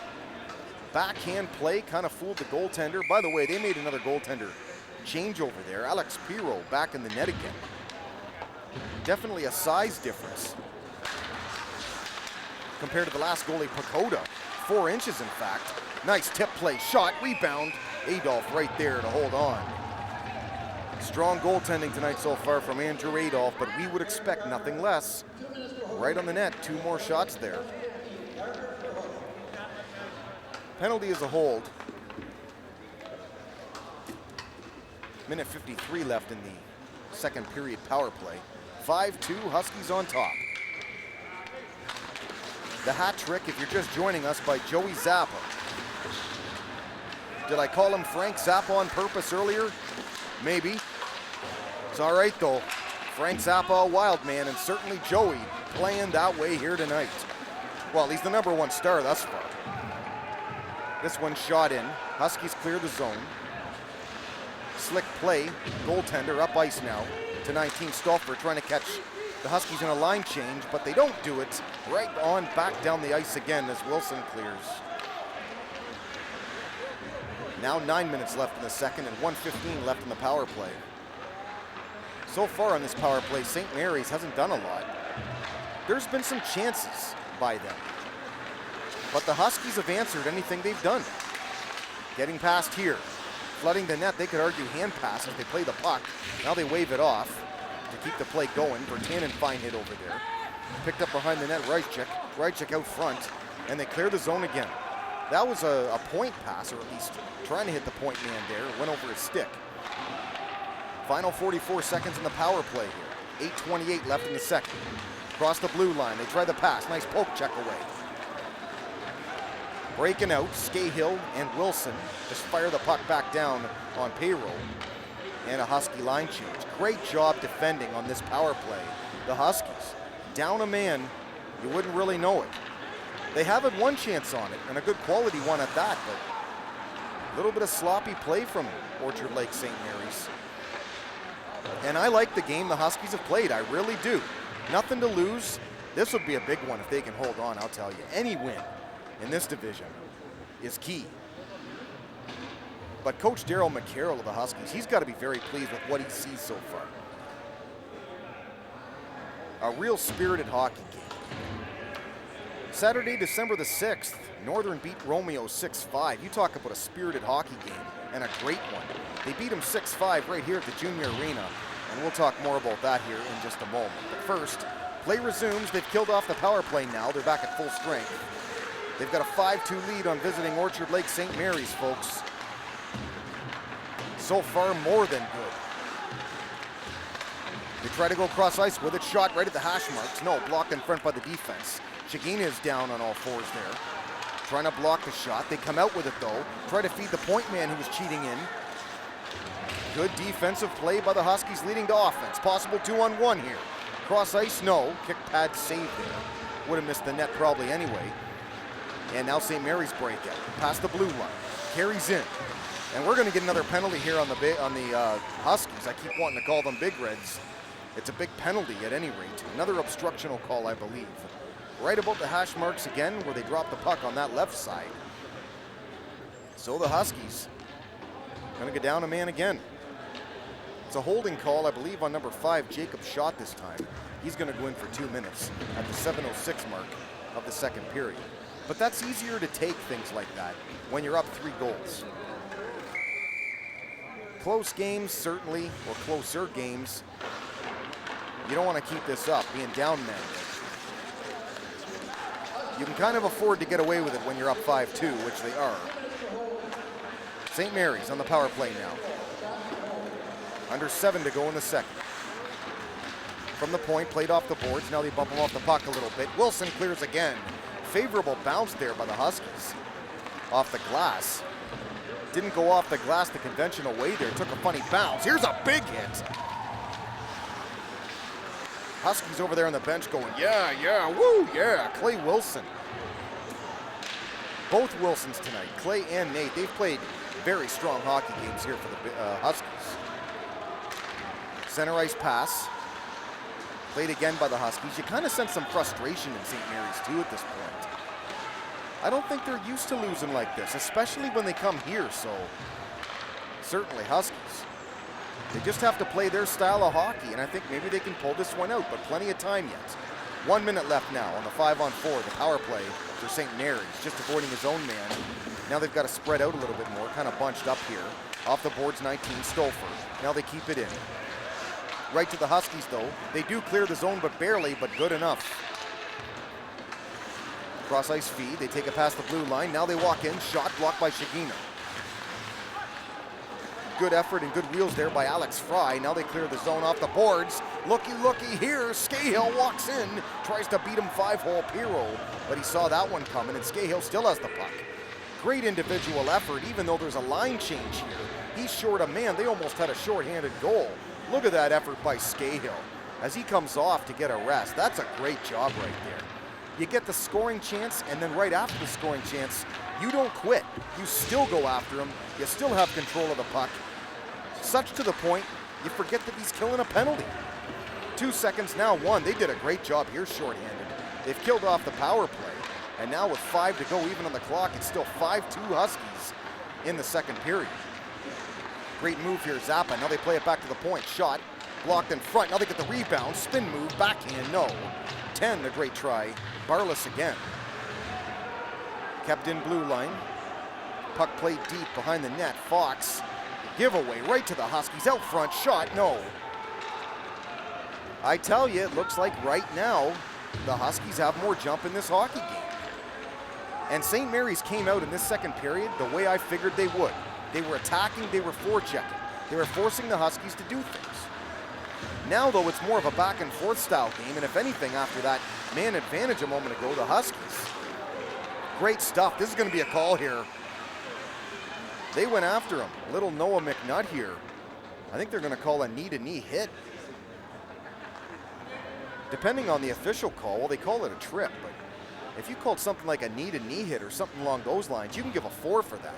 backhand play, kind of fooled the goaltender. By the way, they made another goaltender change over there. Alex Piro back in the net again. Definitely a size difference compared to the last goalie, Pacoda. 4 inches, in fact. Nice tip play, shot, rebound. Adolph right there to hold on. Strong goaltending tonight so far from Andrew Adolph, but we would expect nothing less. Right on the net, 2 more shots there. Penalty is a hold. Minute 53 left in the second period power play. 5-2, Huskies on top. The hat trick, if you're just joining us, by Joey Zappa. Did I call him Frank Zappa on purpose earlier? Maybe. It's all right though. Frank Zappa, a wild man, and certainly Joey playing that way here tonight. Well, he's the #1 star thus far. This one shot in. Huskies clear the zone. Slick play. Goaltender up ice now. to 19. Stolfer trying to catch the Huskies in a line change, but they don't do it. Right on back down the ice again as Wilson clears. Now 9 minutes left in the second and 1:15 left in the power play. So far on this power play, St. Mary's hasn't done a lot. There's been some chances by them, but the Huskies have answered anything they've done. Getting past here, flooding the net. They could argue hand pass as they play the puck. Now they wave it off to keep the play going. Vertanen fine hit over there. Picked up behind the net, Rychik out front, and they clear the zone again. That was a point pass, or at least trying to hit the point man there. Went over his stick. Final 44 seconds in the power play here. 8:28 left in the second. Across the blue line, they try the pass. Nice poke check away. Breaking out, Scahill and Wilson just fire the puck back down on payroll. And a Husky line change. Great job defending on this power play. The Huskies, down a man, you wouldn't really know it. They have had one chance on it, and a good quality one at that, but a little bit of sloppy play from Orchard Lake St. Mary's. And I like the game the Huskies have played, I really do. Nothing to lose. This would be a big one if they can hold on, I'll tell you. Any win in this division is key. But Coach Daryl McCarroll of the Huskies, he's got to be very pleased with what he sees so far. A real spirited hockey game. Saturday, December the 6th, Northern beat Romeo 6-5. You talk about a spirited hockey game, and a great one. They beat them 6-5 right here at the Junior Arena, and we'll talk more about that here in just a moment. But first, play resumes. They've killed off the power play now. They're back at full strength. They've got a 5-2 lead on visiting Orchard Lake St. Mary's, folks. So far, more than good. They try to go across ice with it. Shot right at the hash marks. No, blocked in front by the defense. Shagina is down on all fours there. Trying to block the shot. They come out with it, though. Try to feed the point man who was cheating in. Good defensive play by the Huskies leading to offense. Possible 2-on-1 here. Cross ice, no. Kick pad save there. Would have missed the net probably anyway. And now St. Mary's breakout. Past the blue line. Carries in. And we're going to get another penalty here on the Huskies. I keep wanting to call them Big Reds. It's a big penalty at any rate. Another obstructional call, I believe. Right about the hash marks again, where they drop the puck on that left side. So the Huskies going to go down a man again. It's a holding call, I believe, on number 5, Jacob Schott this time. He's going to go in for 2 minutes at the 7:06 mark of the second period. But that's easier to take things like that when you're up 3 goals. Close games, certainly, or closer games. You don't want to keep this up, being down men. You can kind of afford to get away with it when you're up 5-2, which they are. St. Mary's on the power play now. Under 7 to go in the second. From the point, played off the boards. Now they bump him off the puck a little bit. Wilson clears again. Favorable bounce there by the Huskies. Off the glass. Didn't go off the glass the conventional way there. Took a funny bounce. Here's a big hit. Huskies over there on the bench going, yeah, woo, yeah. Clay Wilson. Both Wilsons tonight, Clay and Nate, they've played very strong hockey games here for the Huskies. Center ice pass. Played again by the Huskies. You kind of sense some frustration in St. Mary's too at this point. I don't think they're used to losing like this, especially when they come here, so certainly Huskies. They just have to play their style of hockey, and I think maybe they can pull this one out, but plenty of time yet. 1 minute left now on the 5-on-4, the power play for St. Mary's, just avoiding his own man. Now they've got to spread out a little bit more, kind of bunched up here. Off the boards, 19, Stolfer. Now they keep it in. Right to the Huskies, though. They do clear the zone, but barely, but good enough. Cross ice feed, they take it past the blue line. Now they walk in, shot blocked by Shagina. Good effort and good wheels there by Alex Fry. Now they clear the zone off the boards. Looky here, Scahill walks in, tries to beat him 5-hole Piro, but he saw that one coming, and Scahill still has the puck. Great individual effort, even though there's a line change here. He's short a man, they almost had a short-handed goal. Look at that effort by Scahill as he comes off to get a rest. That's a great job right there. You get the scoring chance, and then right after the scoring chance, you don't quit. You still go after him. You still have control of the puck. Such to the point, you forget that he's killing a penalty. 2 seconds now, 1. They did a great job here shorthanded. They've killed off the power play. And now with 5 to go, even on the clock, it's still 5-2 Huskies in the second period. Great move here, Zappa. Now they play it back to the point. Shot, blocked in front. Now they get the rebound. Spin move, backhand, no. 10, a great try. Barless again. Kept in blue line. Puck played deep behind the net. Fox, giveaway right to the Huskies. Out front, shot, no. I tell you, it looks like right now, the Huskies have more jump in this hockey game. And St. Mary's came out in this second period the way I figured they would. They were attacking, they were forechecking. They were forcing the Huskies to do things. Now, though, it's more of a back and forth style game, and if anything, after that man advantage a moment ago, the Huskies. Great stuff. This is going to be a call here. They went after him. Little Noah McNutt here. I think they're going to call a knee-to-knee hit. Depending on the official call, well, they call it a trip, but if you called something like a knee-to-knee hit or something along those lines, you can give a 4 for that.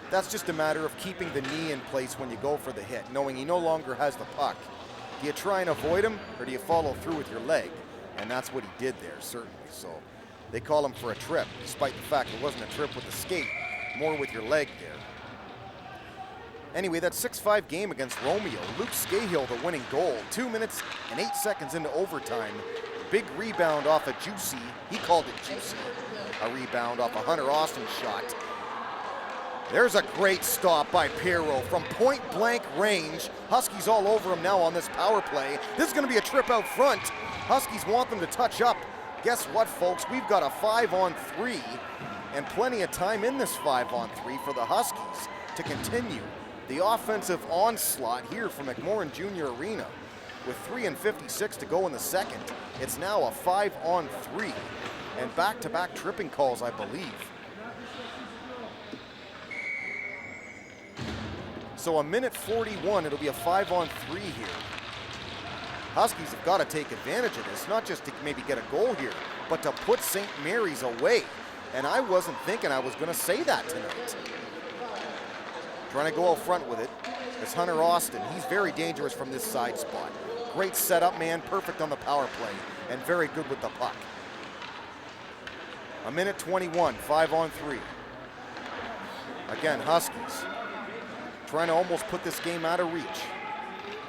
That's just a matter of keeping the knee in place when you go for the hit, knowing he no longer has the puck. Do you try and avoid him, or do you follow through with your leg? And that's what he did there, certainly. So they call him for a trip, despite the fact it wasn't a trip with the skate, more with your leg there. Anyway, that 6-5 game against Romeo, Luke Scahill the winning goal. 2 minutes and 8 seconds into overtime. Big rebound off a Juicy, he called it Juicy. A rebound off a Hunter Austin shot. There's a great stop by Pirro from point blank range. Huskies all over him now on this power play. This is gonna be a trip out front. Huskies want them to touch up. Guess what, folks? We've got a 5-on-3 and plenty of time in this 5-on-3 for the Huskies to continue the offensive onslaught here from McMorran Junior Arena. With 3:56 to go in the second, it's now a 5-on-3 and back-to-back tripping calls, I believe. So a minute 41, it'll be a 5-on-3 here. Huskies have got to take advantage of this, not just to maybe get a goal here, but to put St. Mary's away. And I wasn't thinking I was going to say that tonight. Trying to go out front with it is Hunter Austin. He's very dangerous from this side spot. Great setup, man, perfect on the power play, and very good with the puck. A minute 21, 5-on-3. Again, Huskies trying to almost put this game out of reach.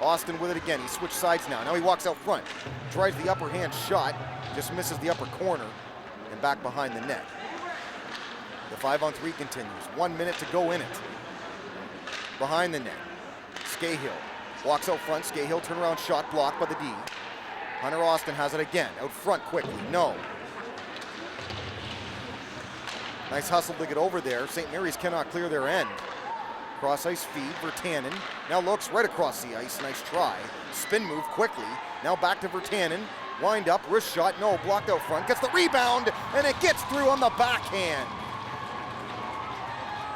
Austin with it again. He switched sides now. Now he walks out front. Tries the upper hand shot. Just misses the upper corner and back behind the net. The 5-on-3 continues. 1 minute to go in it. Behind the net. Scahill walks out front. Scahill turnaround shot blocked by the D. Hunter Austin has it again. Out front quickly. No. Nice hustle to get over there. St. Mary's cannot clear their end. Cross ice feed, Virtanen. Now looks right across the ice, nice try. Spin move quickly, now back to Virtanen. Wind up, wrist shot, no, blocked out front. Gets the rebound, and it gets through on the backhand.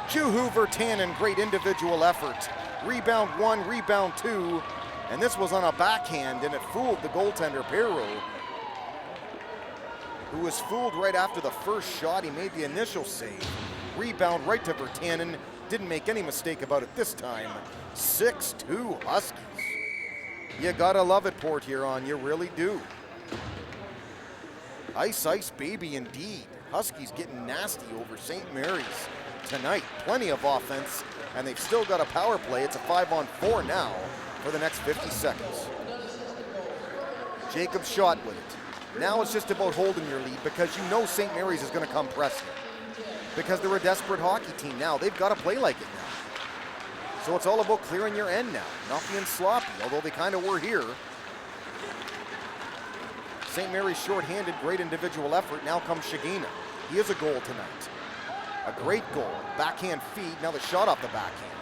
Juhu Virtanen, great individual effort. Rebound 1, rebound 2, and this was on a backhand, and it fooled the goaltender, Pirro, who was fooled right after the first shot. He made the initial save. Rebound right to Virtanen. Didn't make any mistake about it this time. 6-2 Huskies. You gotta love it, Port Huron, you really do. Ice, ice, baby, indeed. Huskies getting nasty over St. Mary's tonight. Plenty of offense, and they've still got a power play. It's a 5-on-4 now for the next 50 seconds. Jacob's shot with it. Now it's just about holding your lead because you know St. Mary's is gonna come pressing. Because they're a desperate hockey team now. They've got to play like it now. So it's all about clearing your end now, not being sloppy, although they kind of were here. St. Mary's shorthanded, great individual effort. Now comes Shagina. He is a goal tonight. A great goal. Backhand feed. Now the shot off the backhand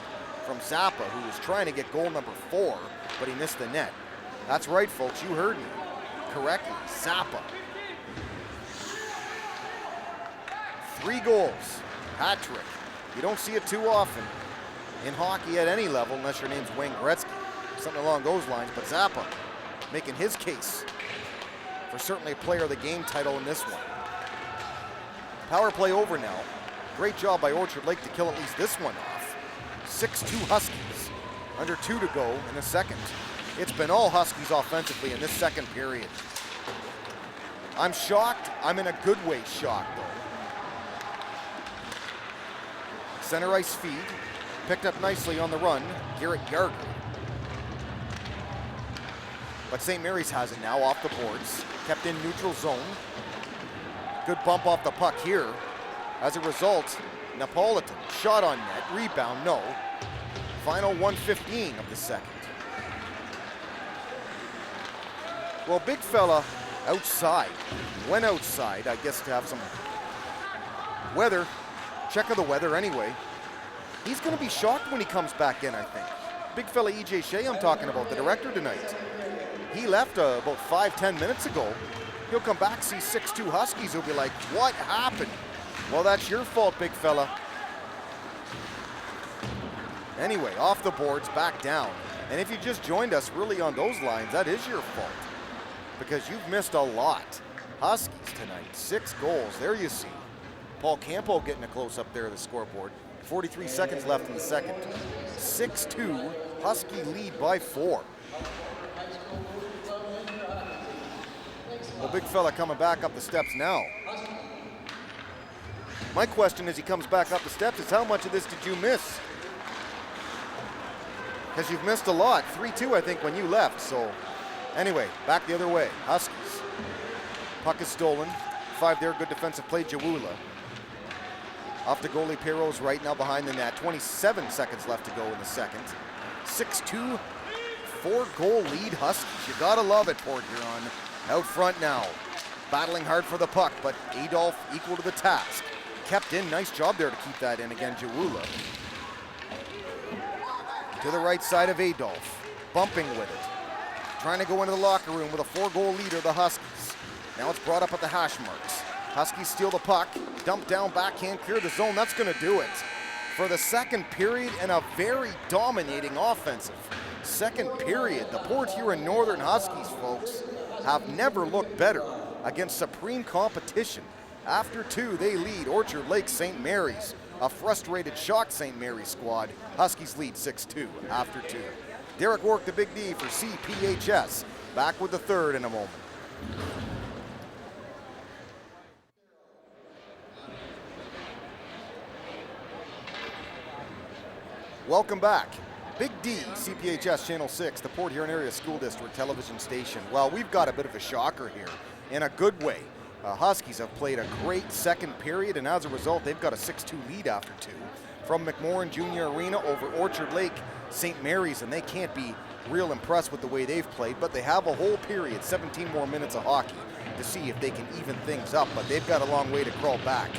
from Zappa, who was trying to get goal number 4, but he missed the net. That's right, folks. You heard me correctly. Zappa. 3 goals, hat trick. You don't see it too often in hockey at any level unless your name's Wayne Gretzky, something along those lines. But Zappa making his case for certainly a player of the game title in this one. Power play over now. great job by Orchard Lake to kill at least this one off. 6-2 Huskies, under 2 to go in the second. It's been all Huskies offensively in this second period. I'm shocked. I'm in a good way shocked, though. Center ice feed, picked up nicely on the run, Garrett Yarger. But St. Mary's has it now off the boards, kept in neutral zone. Good bump off the puck here. As a result, Napolitan, shot on net, rebound, no. Final 1:15 of the second. Well, big fella outside, went outside, I guess to have some weather, check of the weather anyway. He's gonna be shocked when he comes back in, I think. Big fella E.J. Shea I'm talking about, the director tonight. He left about 5-10 minutes ago. He'll come back, see 6-2 Huskies, he'll be like, what happened? Well, that's your fault, big fella. Anyway, off the boards, back down. And if you just joined us really on those lines, that is your fault, because you've missed a lot. Huskies tonight, 6 goals, there you see. Paul Campo getting a close-up there of the scoreboard. 43 seconds left in the second. 6-2, Husky lead by 4. Well, big fella coming back up the steps now. My question as he comes back up the steps is, how much of this did you miss? Because you've missed a lot. 3-2, I think, when you left. So, anyway, back the other way. Huskies. Puck is stolen. 5 there, good defensive play, Jawula. Off to goalie Perot's right, now behind the net. 27 seconds left to go in the second. 6-2, 4-goal lead Huskies. You gotta love it, Port Huron. Out front now. Battling hard for the puck, but Adolph equal to the task. Kept in, nice job there to keep that in again, Jawula. To the right side of Adolph, bumping with it. Trying to go into the locker room with a 4-goal leader, the Huskies. Now it's brought up at the hash marks. Huskies steal the puck, dump down, backhand, clear the zone. That's gonna do it for the second period, and a very dominating offensive second period. The Port Huron Northern Huskies, folks, have never looked better against supreme competition. After 2, they lead Orchard Lake St. Mary's, a frustrated, shocked St. Mary's squad. Huskies lead 6-2 after 2. Derek Wark, the Big D for CPHS. Back with the third in a moment. Welcome back. Big D, CPHS Channel 6, the Port Huron Area School District television station. Well, we've got a bit of a shocker here, in a good way. Huskies have played a great second period, and as a result, they've got a 6-2 lead after 2. From McMorran Junior Arena over Orchard Lake St. Mary's, and they can't be real impressed with the way they've played, but they have a whole period, 17 more minutes of hockey, to see if they can even things up, but they've got a long way to crawl back.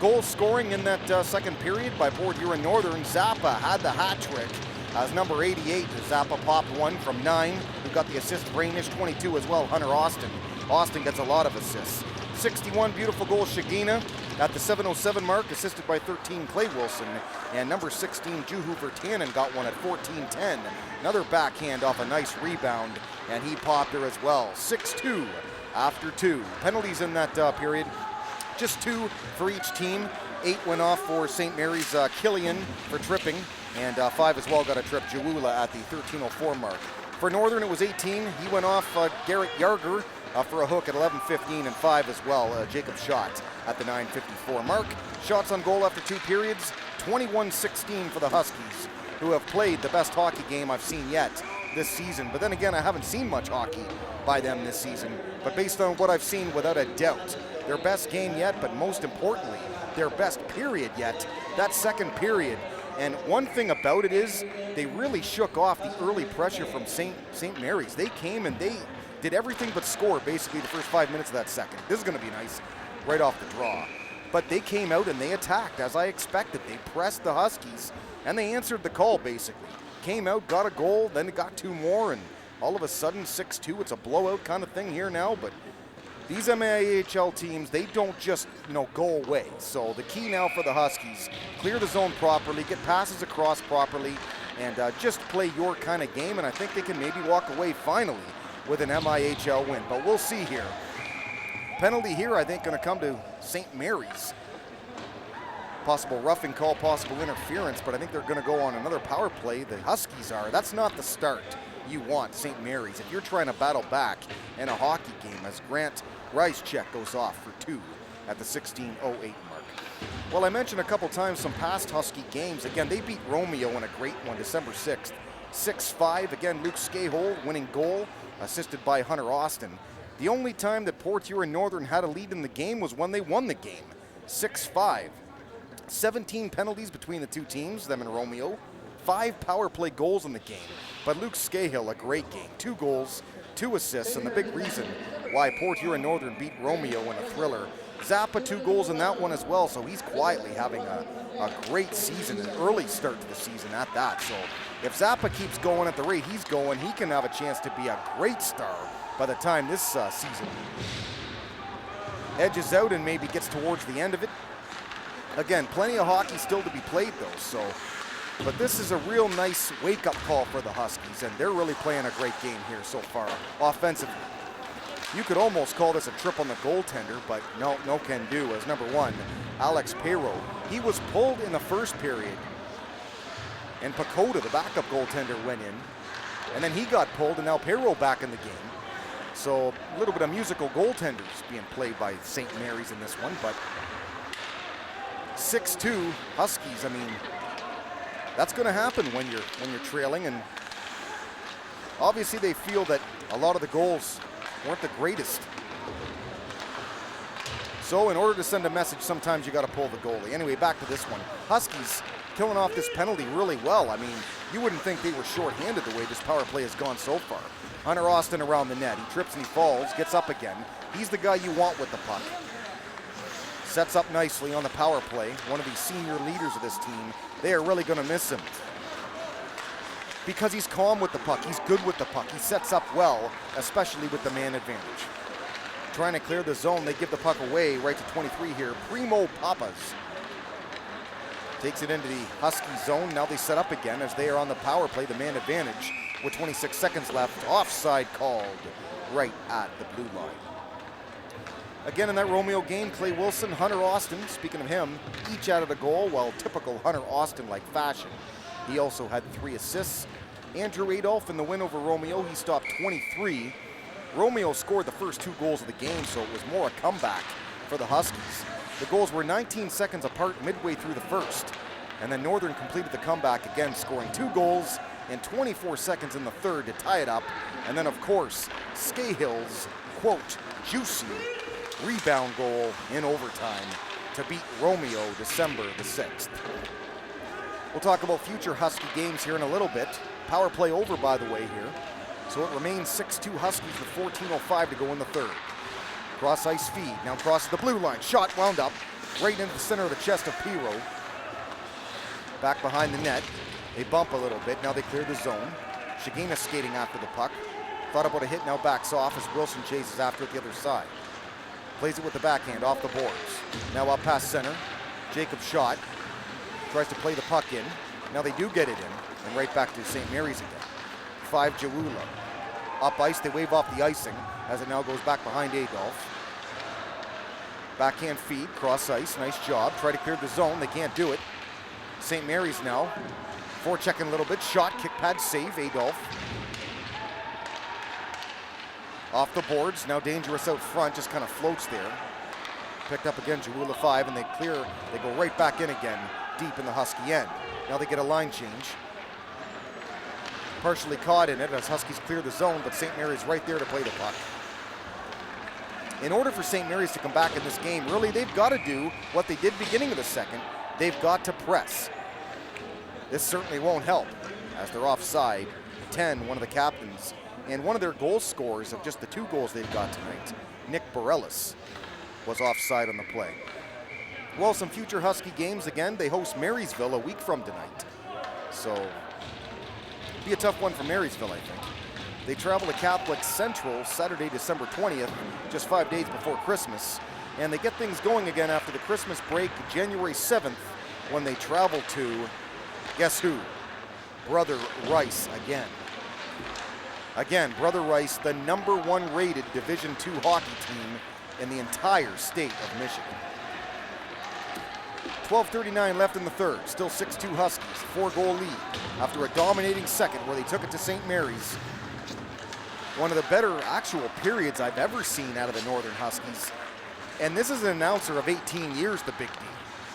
Goal scoring in that second period by Port Huron Northern. Zappa had the hat trick. As number 88, Zappa popped 1 from 9. We've got the assist, Brainish, 22 as well, Hunter Austin. Austin gets a lot of assists. 61, beautiful goal, Shagina at the 7:07 mark, assisted by 13, Clay Wilson. And number 16, Juhu Vertanen got one at 14:10. Another backhand off a nice rebound, and he popped her as well. 6-2 after 2. Penalties in that period, just 2 for each team. 8 went off for St. Mary's, Killian for tripping, and 5 as well got a trip, Jawula at the 13:04 mark. For Northern, it was 18. He went off, Garrett Yarger for a hook at 11:15, and 5 as well, Jacob Schott at the 9:54 mark. Shots on goal after 2 periods, 21-16 for the Huskies, who have played the best hockey game I've seen yet this season. But then again, I haven't seen much hockey by them this season. But based on what I've seen, without a doubt, their best game yet, but most importantly, their best period yet, that second period. And one thing about it is they really shook off the early pressure from St. Mary's. They came and they did everything but score basically the first 5 minutes of that second. This is going to be nice right off the draw. But they came out and they attacked as I expected. They pressed the Huskies and they answered the call basically. Came out, got a goal, then it got 2 more, and all of a sudden 6-2. It's a blowout kind of thing here now, but these MIAHL teams, they don't just, go away. So the key now for the Huskies, clear the zone properly, get passes across properly, and just play your kind of game, and I think they can maybe walk away finally with an MIHL win, but we'll see here. Penalty here, I think, going to come to St. Mary's. Possible roughing call, possible interference, but I think they're going to go on another power play. The Huskies are. That's not the start you want, St. Mary's. If you're trying to battle back in a hockey game, as Grant Reischek goes off for 2 at the 16:08 mark. Well, I mentioned a couple times some past Husky games. Again, they beat Romeo in a great one, December 6th. 6-5. Again, Luke Scahill winning goal, assisted by Hunter Austin. The only time that Port Huron Northern had a lead in the game was when they won the game, 6-5. 17 penalties between the two teams, them and Romeo. 5 power play goals in the game. But Luke Scahill, a great game. 2 goals, 2 assists, and the big reason why Port Huron Northern beat Romeo in a thriller. Zappa 2 goals in that one as well, so he's quietly having a great season, an early start to the season at that. So if Zappa keeps going at the rate he's going, he can have a chance to be a great star by the time this season edges out and maybe gets towards the end of it. Again, plenty of hockey still to be played though, so. But this is a real nice wake-up call for the Huskies, and they're really playing a great game here so far, offensively. You could almost call this a trip on the goaltender, but no can do. As number 1, Alex Perreault. He was pulled in the first period, and Pacoda, the backup goaltender, went in, and then he got pulled, and now Perreault back in the game. So a little bit of musical goaltenders being played by St. Mary's in this one, but 6-2 Huskies. I mean, that's going to happen when you're trailing, and obviously they feel that a lot of the goals weren't the greatest. So in order to send a message, sometimes you got to pull the goalie. Anyway, back to this one. Huskies killing off this penalty really well. I mean, you wouldn't think they were short-handed the way this power play has gone so far. Hunter Austin around the net. He trips and he falls, gets up again. He's the guy you want with the puck. Sets up nicely on the power play. One of the senior leaders of this team. They are really going to miss him because he's calm with the puck. He's good with the puck. He sets up well, especially with the man advantage. Trying to clear the zone. They give the puck away right to 23 here. Primo Papas takes it into the Husky zone. Now they set up again as they are on the power play, the man advantage, with 26 seconds left. Offside called right at the blue line. Again in that Romeo game, Clay Wilson, Hunter Austin, speaking of him, each added a goal, while typical Hunter Austin-like fashion. He also had 3 assists. Andrew Adolph in the win over Romeo, he stopped 23. Romeo scored the first 2 goals of the game, so it was more a comeback for the Huskies. The goals were 19 seconds apart midway through the first, and then Northern completed the comeback again, scoring 2 goals in 24 seconds in the third to tie it up. And then, of course, Scahill's, quote, juicy rebound goal in overtime to beat Romeo December the 6th. We'll talk about future Husky games here in a little bit. Power play over, by the way, here. So it remains 6-2 Huskies with 14:05 to go in the third. Cross ice feed, now crosses the blue line. Shot wound up right into the center of the chest of Perreault. Back behind the net. They bump a little bit, now they clear the zone. Shigina skating after the puck. Thought about a hit, now backs off as Wilson chases after it the other side. Plays it with the backhand off the boards. Now up past center. Jacob shot. Tries to play the puck in. Now they do get it in. And right back to St. Mary's again. 5 Jawula. Up ice, they wave off the icing as it now goes back behind Adolph. Backhand feed, cross ice, nice job. Try to clear the zone, they can't do it. St. Mary's now. Forechecking a little bit. Shot, kick pad, save, Adolph. Off the boards, now dangerous out front, just kind of floats there. Picked up again, Jawula 5, and they clear, they go right back in again, deep in the Husky end. Now they get a line change. Partially caught in it as Huskies clear the zone, but St. Mary's right there to play the puck. In order for St. Mary's to come back in this game, really they've got to do what they did beginning of the second. They've got to press. This certainly won't help as they're offside. 10, one of the captains, and one of their goal scorers of just the 2 goals they've got tonight, Nick Borellis, was offside on the play. Well, some future Husky games again. They host Marysville a week from tonight. So, be a tough one for Marysville, I think. They travel to Catholic Central Saturday, December 20th, just 5 days before Christmas. And they get things going again after the Christmas break, January 7th, when they travel to, guess who? Brother Rice again. Again, Brother Rice, the #1 rated Division II hockey team in the entire state of Michigan. 12:39 left in the third. Still 6-2 Huskies, 4-goal lead after a dominating second where they took it to St. Mary's. One of the better actual periods I've ever seen out of the Northern Huskies. And this is an announcer of 18 years, the Big D.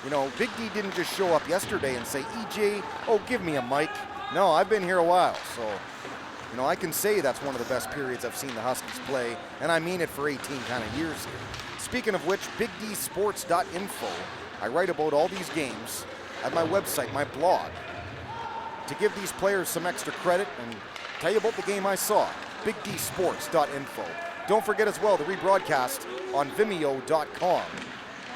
You know, Big D didn't just show up yesterday and say, EJ, oh, give me a mic. No, I've been here a while, so, you know, I can say that's one of the best periods I've seen the Huskies play, and I mean it for 18 kind of years here. Speaking of which, bigdsports.info, I write about all these games at my website, my blog, to give these players some extra credit and tell you about the game I saw. bigdsports.info. Don't forget as well the rebroadcast on Vimeo.com.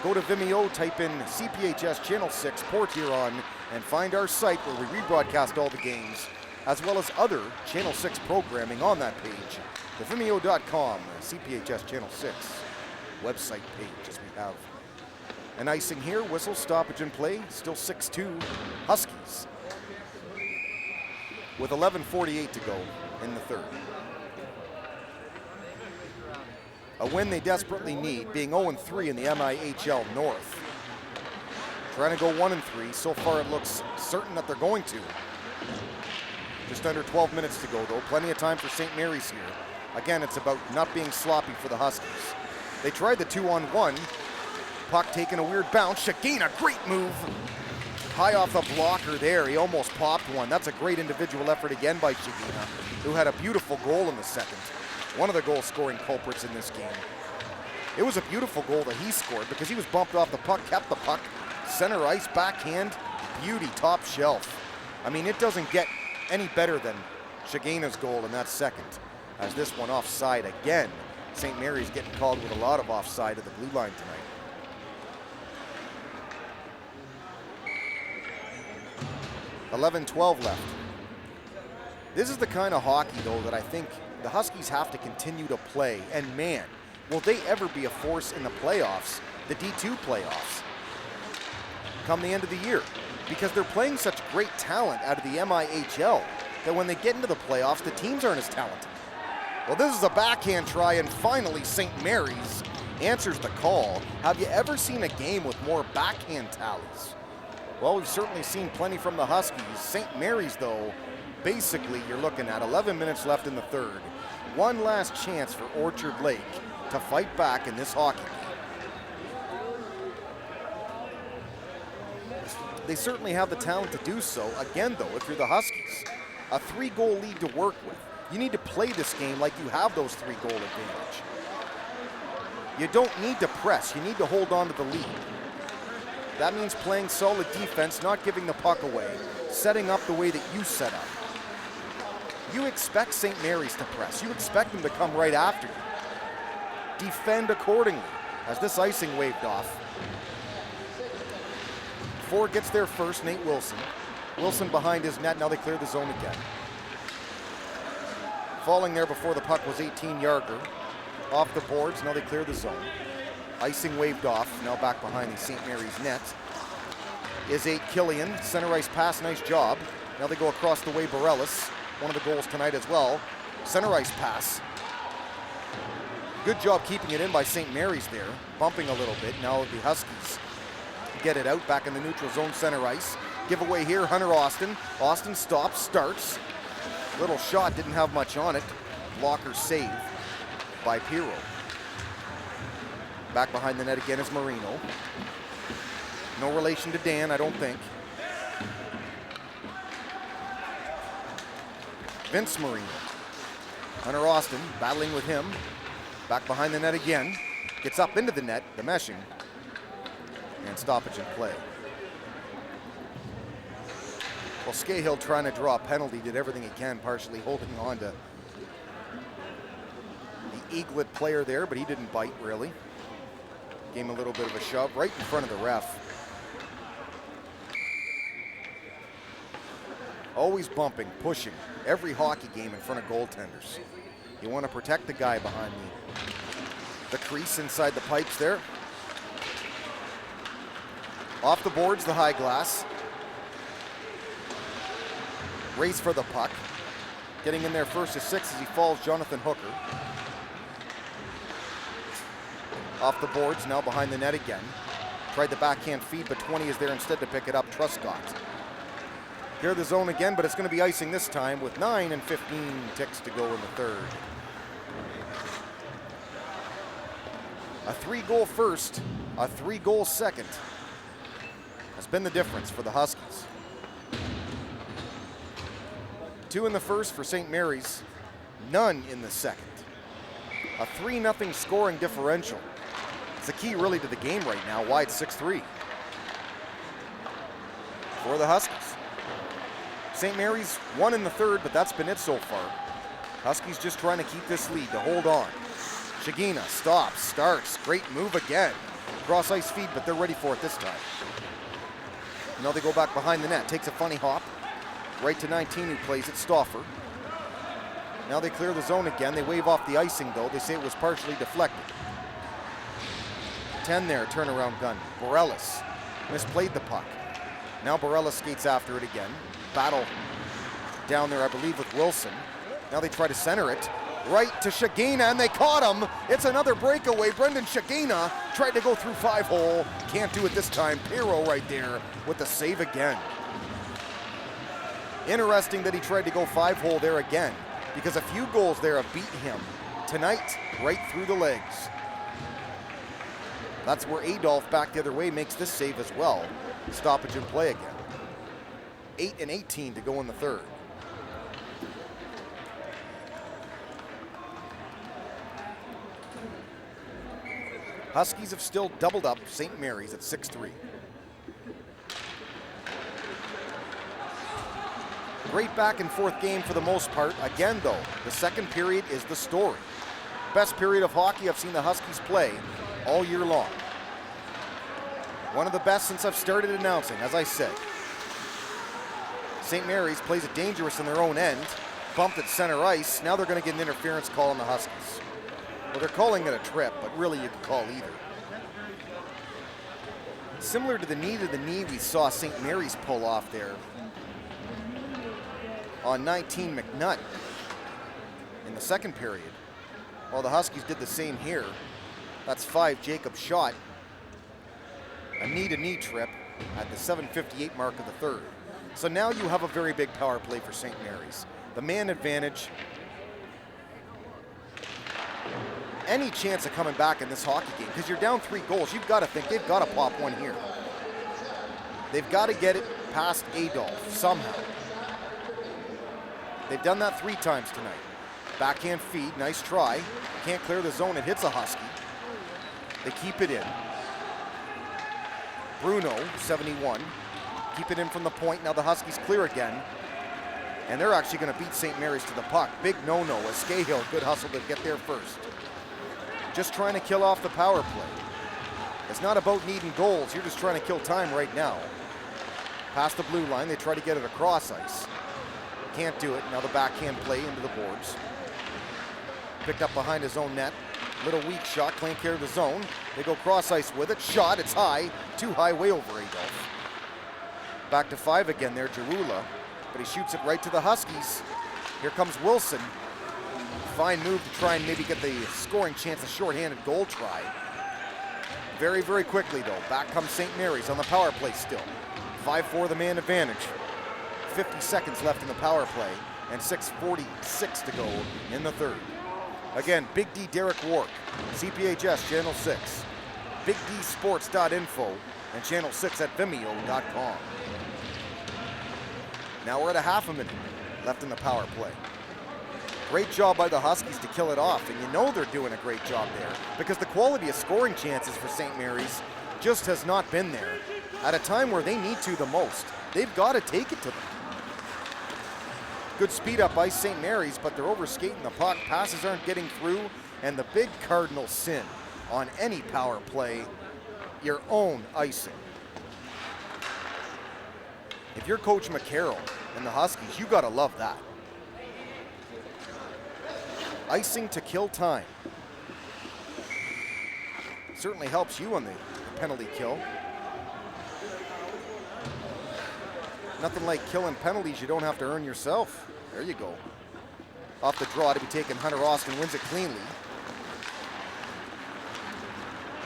Go to Vimeo, type in CPHS Channel 6 Port Huron, and find our site where we rebroadcast all the games, as well as other Channel 6 programming on that page. The Vimeo.com CPHS Channel 6 website page, as we have an icing here, whistle, stoppage and play, still 6-2 Huskies, with 11:48 to go in the third. A win they desperately need, being 0-3 in the MIHL North. Trying to go 1-3. So far it looks certain that they're going to. Just under 12 minutes to go though. Plenty of time for St. Mary's here. Again, it's about not being sloppy for the Huskies. They tried the 2-on-1. Puck taking a weird bounce. Shagina, great move. High off the blocker there. He almost popped one. That's a great individual effort again by Shagina, who had a beautiful goal in the second. One of the goal-scoring culprits in this game. It was a beautiful goal that he scored because he was bumped off the puck, kept the puck, center ice, backhand, beauty, top shelf. I mean, it doesn't get any better than Shagina's goal in that second. As this one offside again. St. Mary's getting called with a lot of offside at the blue line tonight. $11:12 left. This is the kind of hockey, though, that I think the Huskies have to continue to play, and man, will they ever be a force in the playoffs, the D2 playoffs, come the end of the year, because they're playing such great talent out of the MIHL that when they get into the playoffs, the teams aren't as talented. Well, this is a backhand try, and finally St. Mary's answers the call. Have you ever seen a game with more backhand tallies? Well, we've certainly seen plenty from the Huskies. St. Mary's, though, basically you're looking at 11 minutes left in the third. One last chance for Orchard Lake to fight back in this hockey game. They certainly have the talent to do so. Again, though, if you're the Huskies, a 3-goal lead to work with. You need to play this game like you have those 3-goal advantage. You don't need to press. You need to hold on to the lead. That means playing solid defense, not giving the puck away, setting up the way that you set up. You expect St. Mary's to press. You expect them to come right after you. Defend accordingly, as this icing waved off. Ford gets there first, Nate Wilson. Wilson behind his net, now they clear the zone again. Falling there before the puck was 18-yarder. Off the boards, now they clear the zone. Icing waved off, now back behind the St. Mary's net. Is 8 Killian, center ice pass, nice job. Now they go across the way, Bareilles. One of the goals tonight as well. Center ice pass. Good job keeping it in by St. Mary's there. Bumping a little bit. Now the Huskies get it out back in the neutral zone, center ice. Giveaway here, Hunter Austin. Austin stops, starts. Little shot, didn't have much on it. Blocker save by Pirro. Back behind the net again is Marino. No relation to Dan, I don't think. Vince Marino. Hunter Austin battling with him. Back behind the net again. Gets up into the net, the meshing. And stoppage in play. Well, Scahill trying to draw a penalty, did everything he can, partially holding on to the Eaglet player there, but he didn't bite really. Gave him a little bit of a shove right in front of the ref. Always bumping, pushing, every hockey game in front of goaltenders. You want to protect the guy behind the crease inside the pipes there. Off the boards, the high glass. Race for the puck. Getting in there first is 6 as he falls, Jonathan Hooker. Off the boards, now behind the net again. Tried the backhand feed, but 20 is there instead to pick it up. Truscott. Clear the zone again, but it's going to be icing this time with 9 and 15 ticks to go in the third. A 3-goal first, a 3-goal second has been the difference for the Huskies. 2 in the first for St. Mary's, none in the second. A 3-0 scoring differential. It's the key really to the game right now, why it's 6-3 for the Huskies. St. Mary's won in the third, but that's been it so far. Huskies just trying to keep this lead, to hold on. Shagina stops, starts, great move again. Cross ice feed, but they're ready for it this time. Now they go back behind the net, takes a funny hop. Right to 19 who plays it, Stauffer. Now they clear the zone again. They wave off the icing though. They say it was partially deflected. 10 there, turnaround gun. Borellis misplayed the puck. Now Borellis skates after it again. Battle down there, I believe, with Wilson. Now they try to center it. Right to Shagina, and they caught him. It's another breakaway. Brendan Shagina tried to go through 5-hole. Can't do it this time. Pirro right there with the save again. Interesting that he tried to go 5-hole there again, because a few goals there have beaten him tonight right through the legs. That's where Adolph back the other way makes this save as well. Stoppage and play again. 8 and 18 to go in the third. Huskies have still doubled up St. Mary's at 6-3. Great back and forth game for the most part. Again though, the second period is the story. Best period of hockey I've seen the Huskies play all year long. One of the best since I've started announcing, as I said. St. Mary's plays it dangerous in their own end. Bumped at center ice. Now they're going to get an interference call on the Huskies. Well, they're calling it a trip, but really you can call either. Similar to the knee we saw St. Mary's pull off there on 19 McNutt in the second period. Well, the Huskies did the same here. That's 5 Jacob shot. A knee-to-knee trip at the 7:58 mark of the third. So now you have a very big power play for St. Mary's. The man advantage. Any chance of coming back in this hockey game, because you're down 3 goals, you've got to think they've got to pop one here. They've got to get it past Adolph somehow. They've done that 3 times tonight. Backhand feed, nice try. Can't clear the zone, it hits a Husky. They keep it in. Bruno, 71. Keep it in from the point. Now the Huskies clear again. And they're actually going to beat St. Mary's to the puck. Big no-no as Scahill, good hustle to get there first. Just trying to kill off the power play. It's not about needing goals. You're just trying to kill time right now. Past the blue line, they try to get it across ice. Can't do it. Now the backhand play into the boards. Picked up behind his own net. Little weak shot, can't clear the zone. They go cross ice with it. Shot, it's high. Too high, way over Adolph. Back to 5 again there, Jarula. But he shoots it right to the Huskies. Here comes Wilson. Fine move to try and maybe get the scoring chance, a shorthanded goal try. Very, very quickly though. Back comes St. Mary's on the power play still. 5-4 the man advantage. 50 seconds left in the power play and 6:46 to go in the third. Again, Big D Derek Wark, CPHS Channel 6, BigDSports.info, and Channel 6 at Vimeo.com. Now we're at a half a minute left in the power play. Great job by the Huskies to kill it off, and you know they're doing a great job there because the quality of scoring chances for St. Mary's just has not been there. At a time where they need to the most, they've got to take it to them. Good speed up by St. Mary's, but they're overskating the puck. Passes aren't getting through, and the big cardinal sin on any power play, your own icing. If you're Coach McCarroll and the Huskies, you gotta love that. Icing to kill time. Certainly helps you on the penalty kill. Nothing like killing penalties you don't have to earn yourself. There you go. Off the draw to be taken, Hunter Austin wins it cleanly.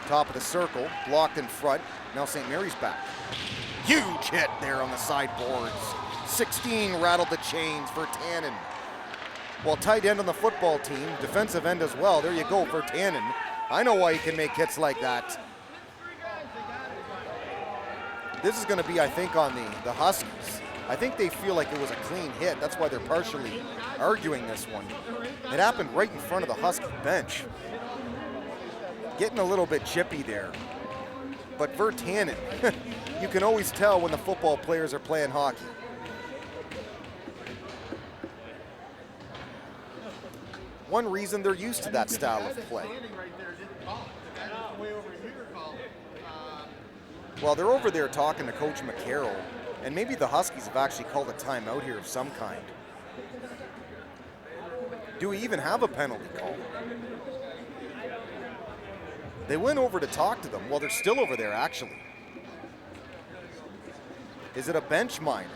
Top of the circle, blocked in front. Now St. Mary's back. Huge hit there on the sideboards. 16 rattled the chains for Tannen. Well, tight end on the football team, defensive end as well. There you go for Tannen. I know why he can make hits like that. This is going to be, I think, on the Huskies. I think they feel like it was a clean hit. That's why they're partially arguing this one. It happened right in front of the Husky bench. Getting a little bit chippy there. But Virtanen, you can always tell when the football players are playing hockey. One reason they're used to that style of play. Well, they're over there talking to Coach McCarroll, and maybe the Huskies have actually called a timeout here of some kind. Do we even have a penalty call? They went over to talk to them. Well, they're still over there, actually. Is it a bench minor?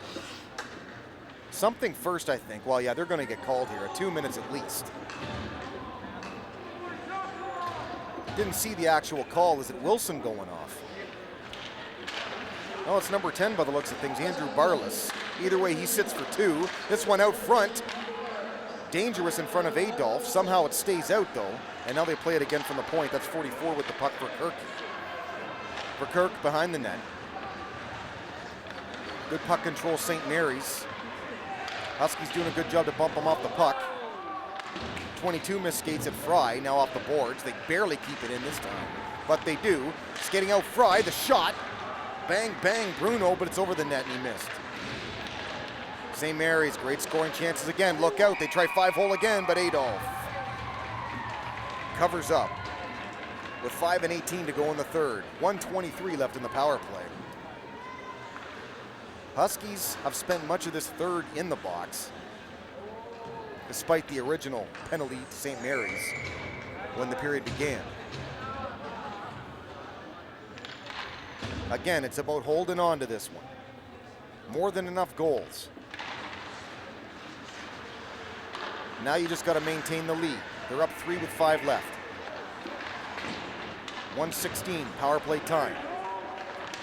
Something first, I think. Well, yeah, they're going to get called here. 2 minutes at least. Didn't see the actual call. Is it Wilson going off? Oh, it's number 10 by the looks of things, Andrew Barlas. Either way, he sits for 2. This one out front. Dangerous in front of Adolph. Somehow it stays out, though. And now they play it again from the point. That's 44 with the puck for Kirk. For Kirk behind the net. Good puck control, St. Mary's. Huskies doing a good job to bump him off the puck. 22 missed skates at Fry, now off the boards. They barely keep it in this time, but they do. Skating out Fry, the shot. Bang, bang, Bruno, but it's over the net and he missed. St. Mary's, great scoring chances again. Look out, they try 5-hole again, but Adolph covers up with 5:18 to go in the third. 1:23 left in the power play. Huskies have spent much of this third in the box, despite the original penalty to St. Mary's when the period began. Again, it's about holding on to this one. More than enough goals. Now you just got to maintain the lead. They're up 3 with 5 left. 1:16 power play time.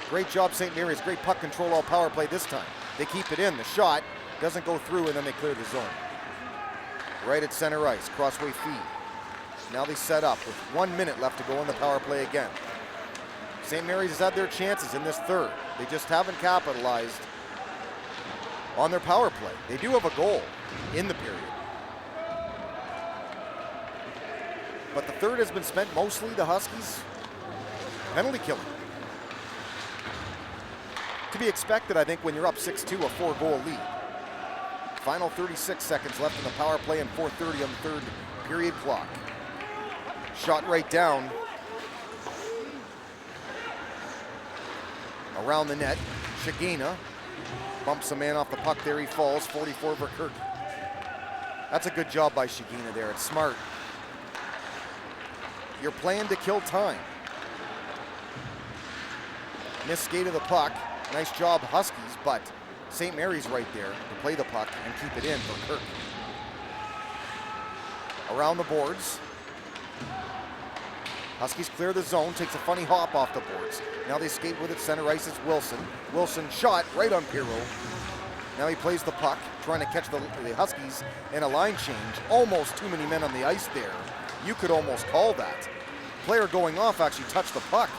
Great job, St. Mary's. Great puck control all power play this time. They keep it in. The shot doesn't go through, and then they clear the zone. Right at center ice, crossway feed. Now they set up with 1 minute left to go in the power play again. St. Mary's has had their chances in this third. They just haven't capitalized on their power play. They do have a goal in the period. But the third has been spent mostly, the Huskies, penalty killing. To be expected, I think, when you're up 6-2, a 4-goal lead. Final 36 seconds left in the power play and 4:30 on the third period clock. Shot right down. Around the net, Shagina bumps a man off the puck there, he falls, 44 for Kirk. That's a good job by Shagina there, it's smart. You're playing to kill time. Missed skate of the puck, nice job Huskies, but St. Mary's right there to play the puck and keep it in for Kirk. Around the boards. Huskies clear the zone, takes a funny hop off the boards. Now they skate with it, center ice, it's Wilson. Wilson shot right on Pirro. Now he plays the puck, trying to catch the Huskies in a line change. Almost too many men on the ice there. You could almost call that. Player going off actually touched the puck.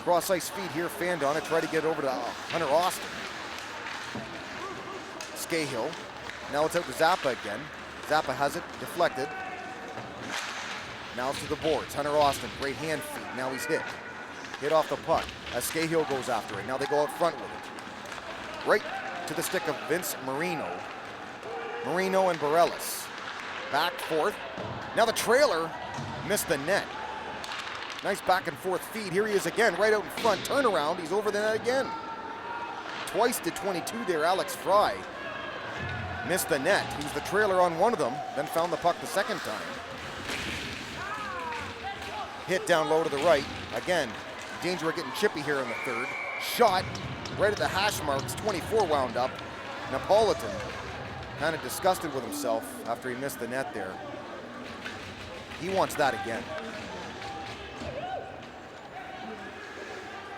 Cross ice feed here, fanned on it, try to get over to Hunter Austin. Scahill. Now it's out to Zappa again. Zappa has it, deflected. Now it's to the boards. Hunter Austin, great hand feed. Now he's hit. Hit off the puck as Scahill goes after it. Now they go out front with it. Right to the stick of Vince Marino. Marino and Bareilles. Back, forth. Now the trailer missed the net. Nice back and forth feed. Here he is again, right out in front. Turnaround, he's over the net again. Twice to 22 there, Alex Fry. Missed the net. He was the trailer on one of them, then found the puck the second time. Hit down low to the right. Again, danger of getting chippy here in the third. Shot right at the hash marks, 24 wound up. Napolitan kind of disgusted with himself after he missed the net there. He wants that again.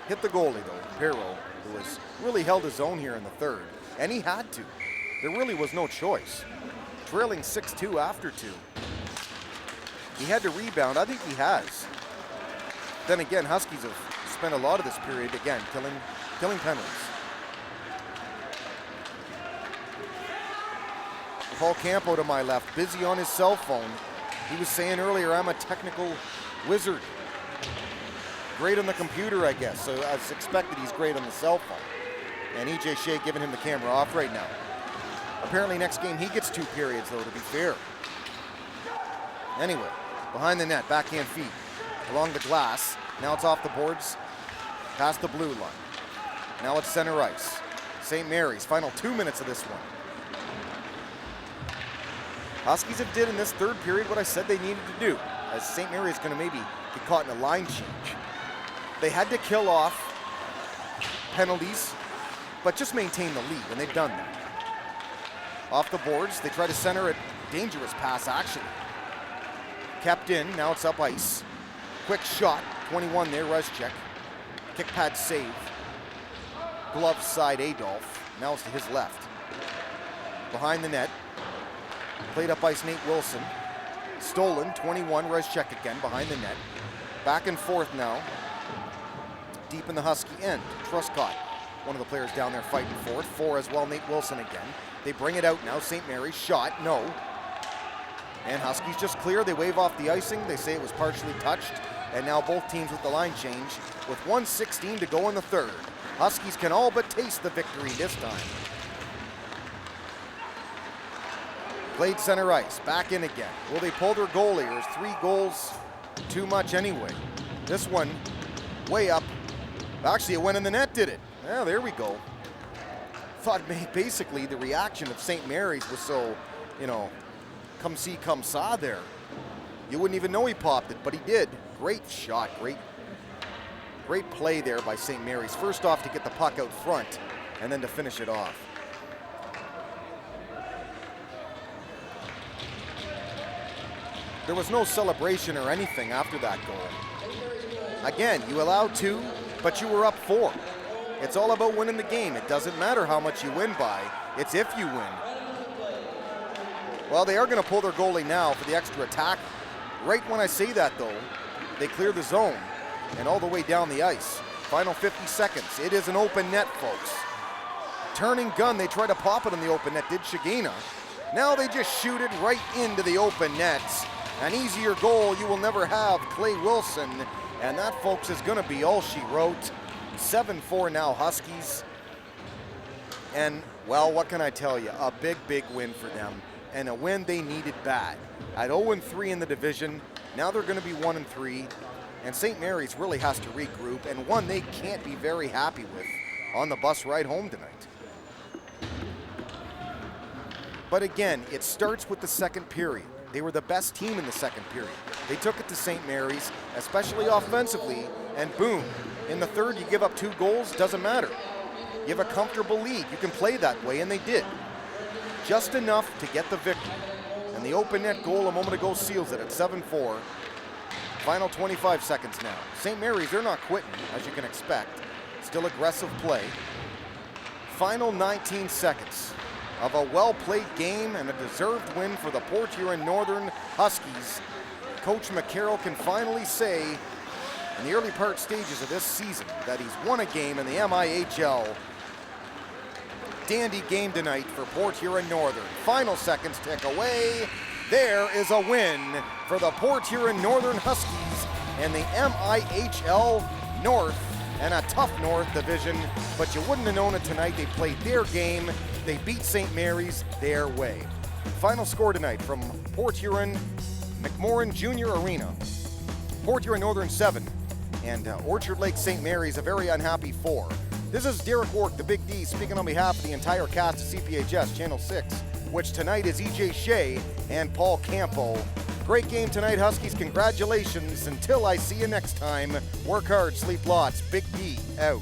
hit the goalie though, Perreault, who has really held his own here in the third. And he had to. There really was no choice. Trailing 6-2 after 2. He had to rebound. I think he has. Then again, Huskies have spent a lot of this period, again, killing penalties. Paul Campo to my left, busy on his cell phone. He was saying earlier, I'm a technical wizard. Great on the computer, I guess. So as expected, he's great on the cell phone. And E.J. Shea giving him the camera off right now. Apparently next game he gets 2 periods though, to be fair. Anyway, behind the net, backhand feed. Along the glass. Now it's off the boards, past the blue line. Now it's center ice. St. Mary's, final 2 minutes of this one. Huskies have did in this third period what I said they needed to do, as St. Mary's is going to maybe get caught in a line change. They had to kill off penalties, but just maintain the lead, and they've done that. Off the boards, they try to center it. Dangerous pass, actually. Kept in, now it's up ice. Quick shot, 21 there, Rezchek. Kick pad save. Glove side, Adolph. Now it's to his left. Behind the net. Played up ice, Nate Wilson. Stolen, 21, Rezchek again, behind the net. Back and forth now. Deep in the Husky end. Truscott, one of the players down there fighting for it. 4 as well, Nate Wilson again. They bring it out now, St. Mary's, shot, no. And Huskies just clear, they wave off the icing. They say it was partially touched. And now both teams with the line change with 1:16 to go in the third. Huskies can all but taste the victory this time. Played center ice, back in again. Will they pull their goalie, or is 3 goals too much anyway? This one, way up. Actually, it went in the net, did it? Yeah, there we go. Thought basically the reaction of St. Mary's was so, come see, come saw there. You wouldn't even know he popped it, but he did. Great shot, great play there by St. Mary's. First off to get the puck out front, and then to finish it off. There was no celebration or anything after that goal. Again, you allowed 2, but you were up 4. It's all about winning the game. It doesn't matter how much you win by, it's if you win. Well, they are going to pull their goalie now for the extra attack. Right when I say that, though, they clear the zone and all the way down the ice. Final 50 seconds. It is an open net, folks. Turning gun, they try to pop it in the open net, did Shagina. Now they just shoot it right into the open nets. An easier goal you will never have, Clay Wilson. And that, folks, is going to be all she wrote. 7-4 now, Huskies. And, well, what can I tell you? A big, big win for them. And a win they needed bad. At 0-3 in the division, now they're going to be 1-3. And St. Mary's really has to regroup, and one they can't be very happy with on the bus ride home tonight. But again, it starts with the second period. They were the best team in the second period. They took it to St. Mary's, especially offensively, and boom. In the third, you give up 2 goals, doesn't matter. You have a comfortable lead. You can play that way, and they did. Just enough to get the victory. And the open net goal a moment ago seals it at 7-4. Final 25 seconds now. St. Mary's, they're not quitting, as you can expect. Still aggressive play. Final 19 seconds of a well-played game and a deserved win for the Port Huron Northern Huskies. Coach McCarroll can finally say in the early part stages of this season that he's won a game in the MIHL. Dandy game tonight for Port Huron Northern. Final seconds tick away. There is a win for the Port Huron Northern Huskies and the MIHL North, and a tough North division, but you wouldn't have known it tonight. They played their game. They beat St. Mary's their way. Final score tonight from Port Huron McMorran Junior Arena. Port Huron Northern 7 and Orchard Lake St. Mary's a very unhappy 4. This is Derek Wark, the Big D, speaking on behalf of the entire cast of CPHS Channel 6, which tonight is E.J. Shea and Paul Campo. Great game tonight, Huskies. Congratulations. Until I see you next time, work hard, sleep lots. Big D out.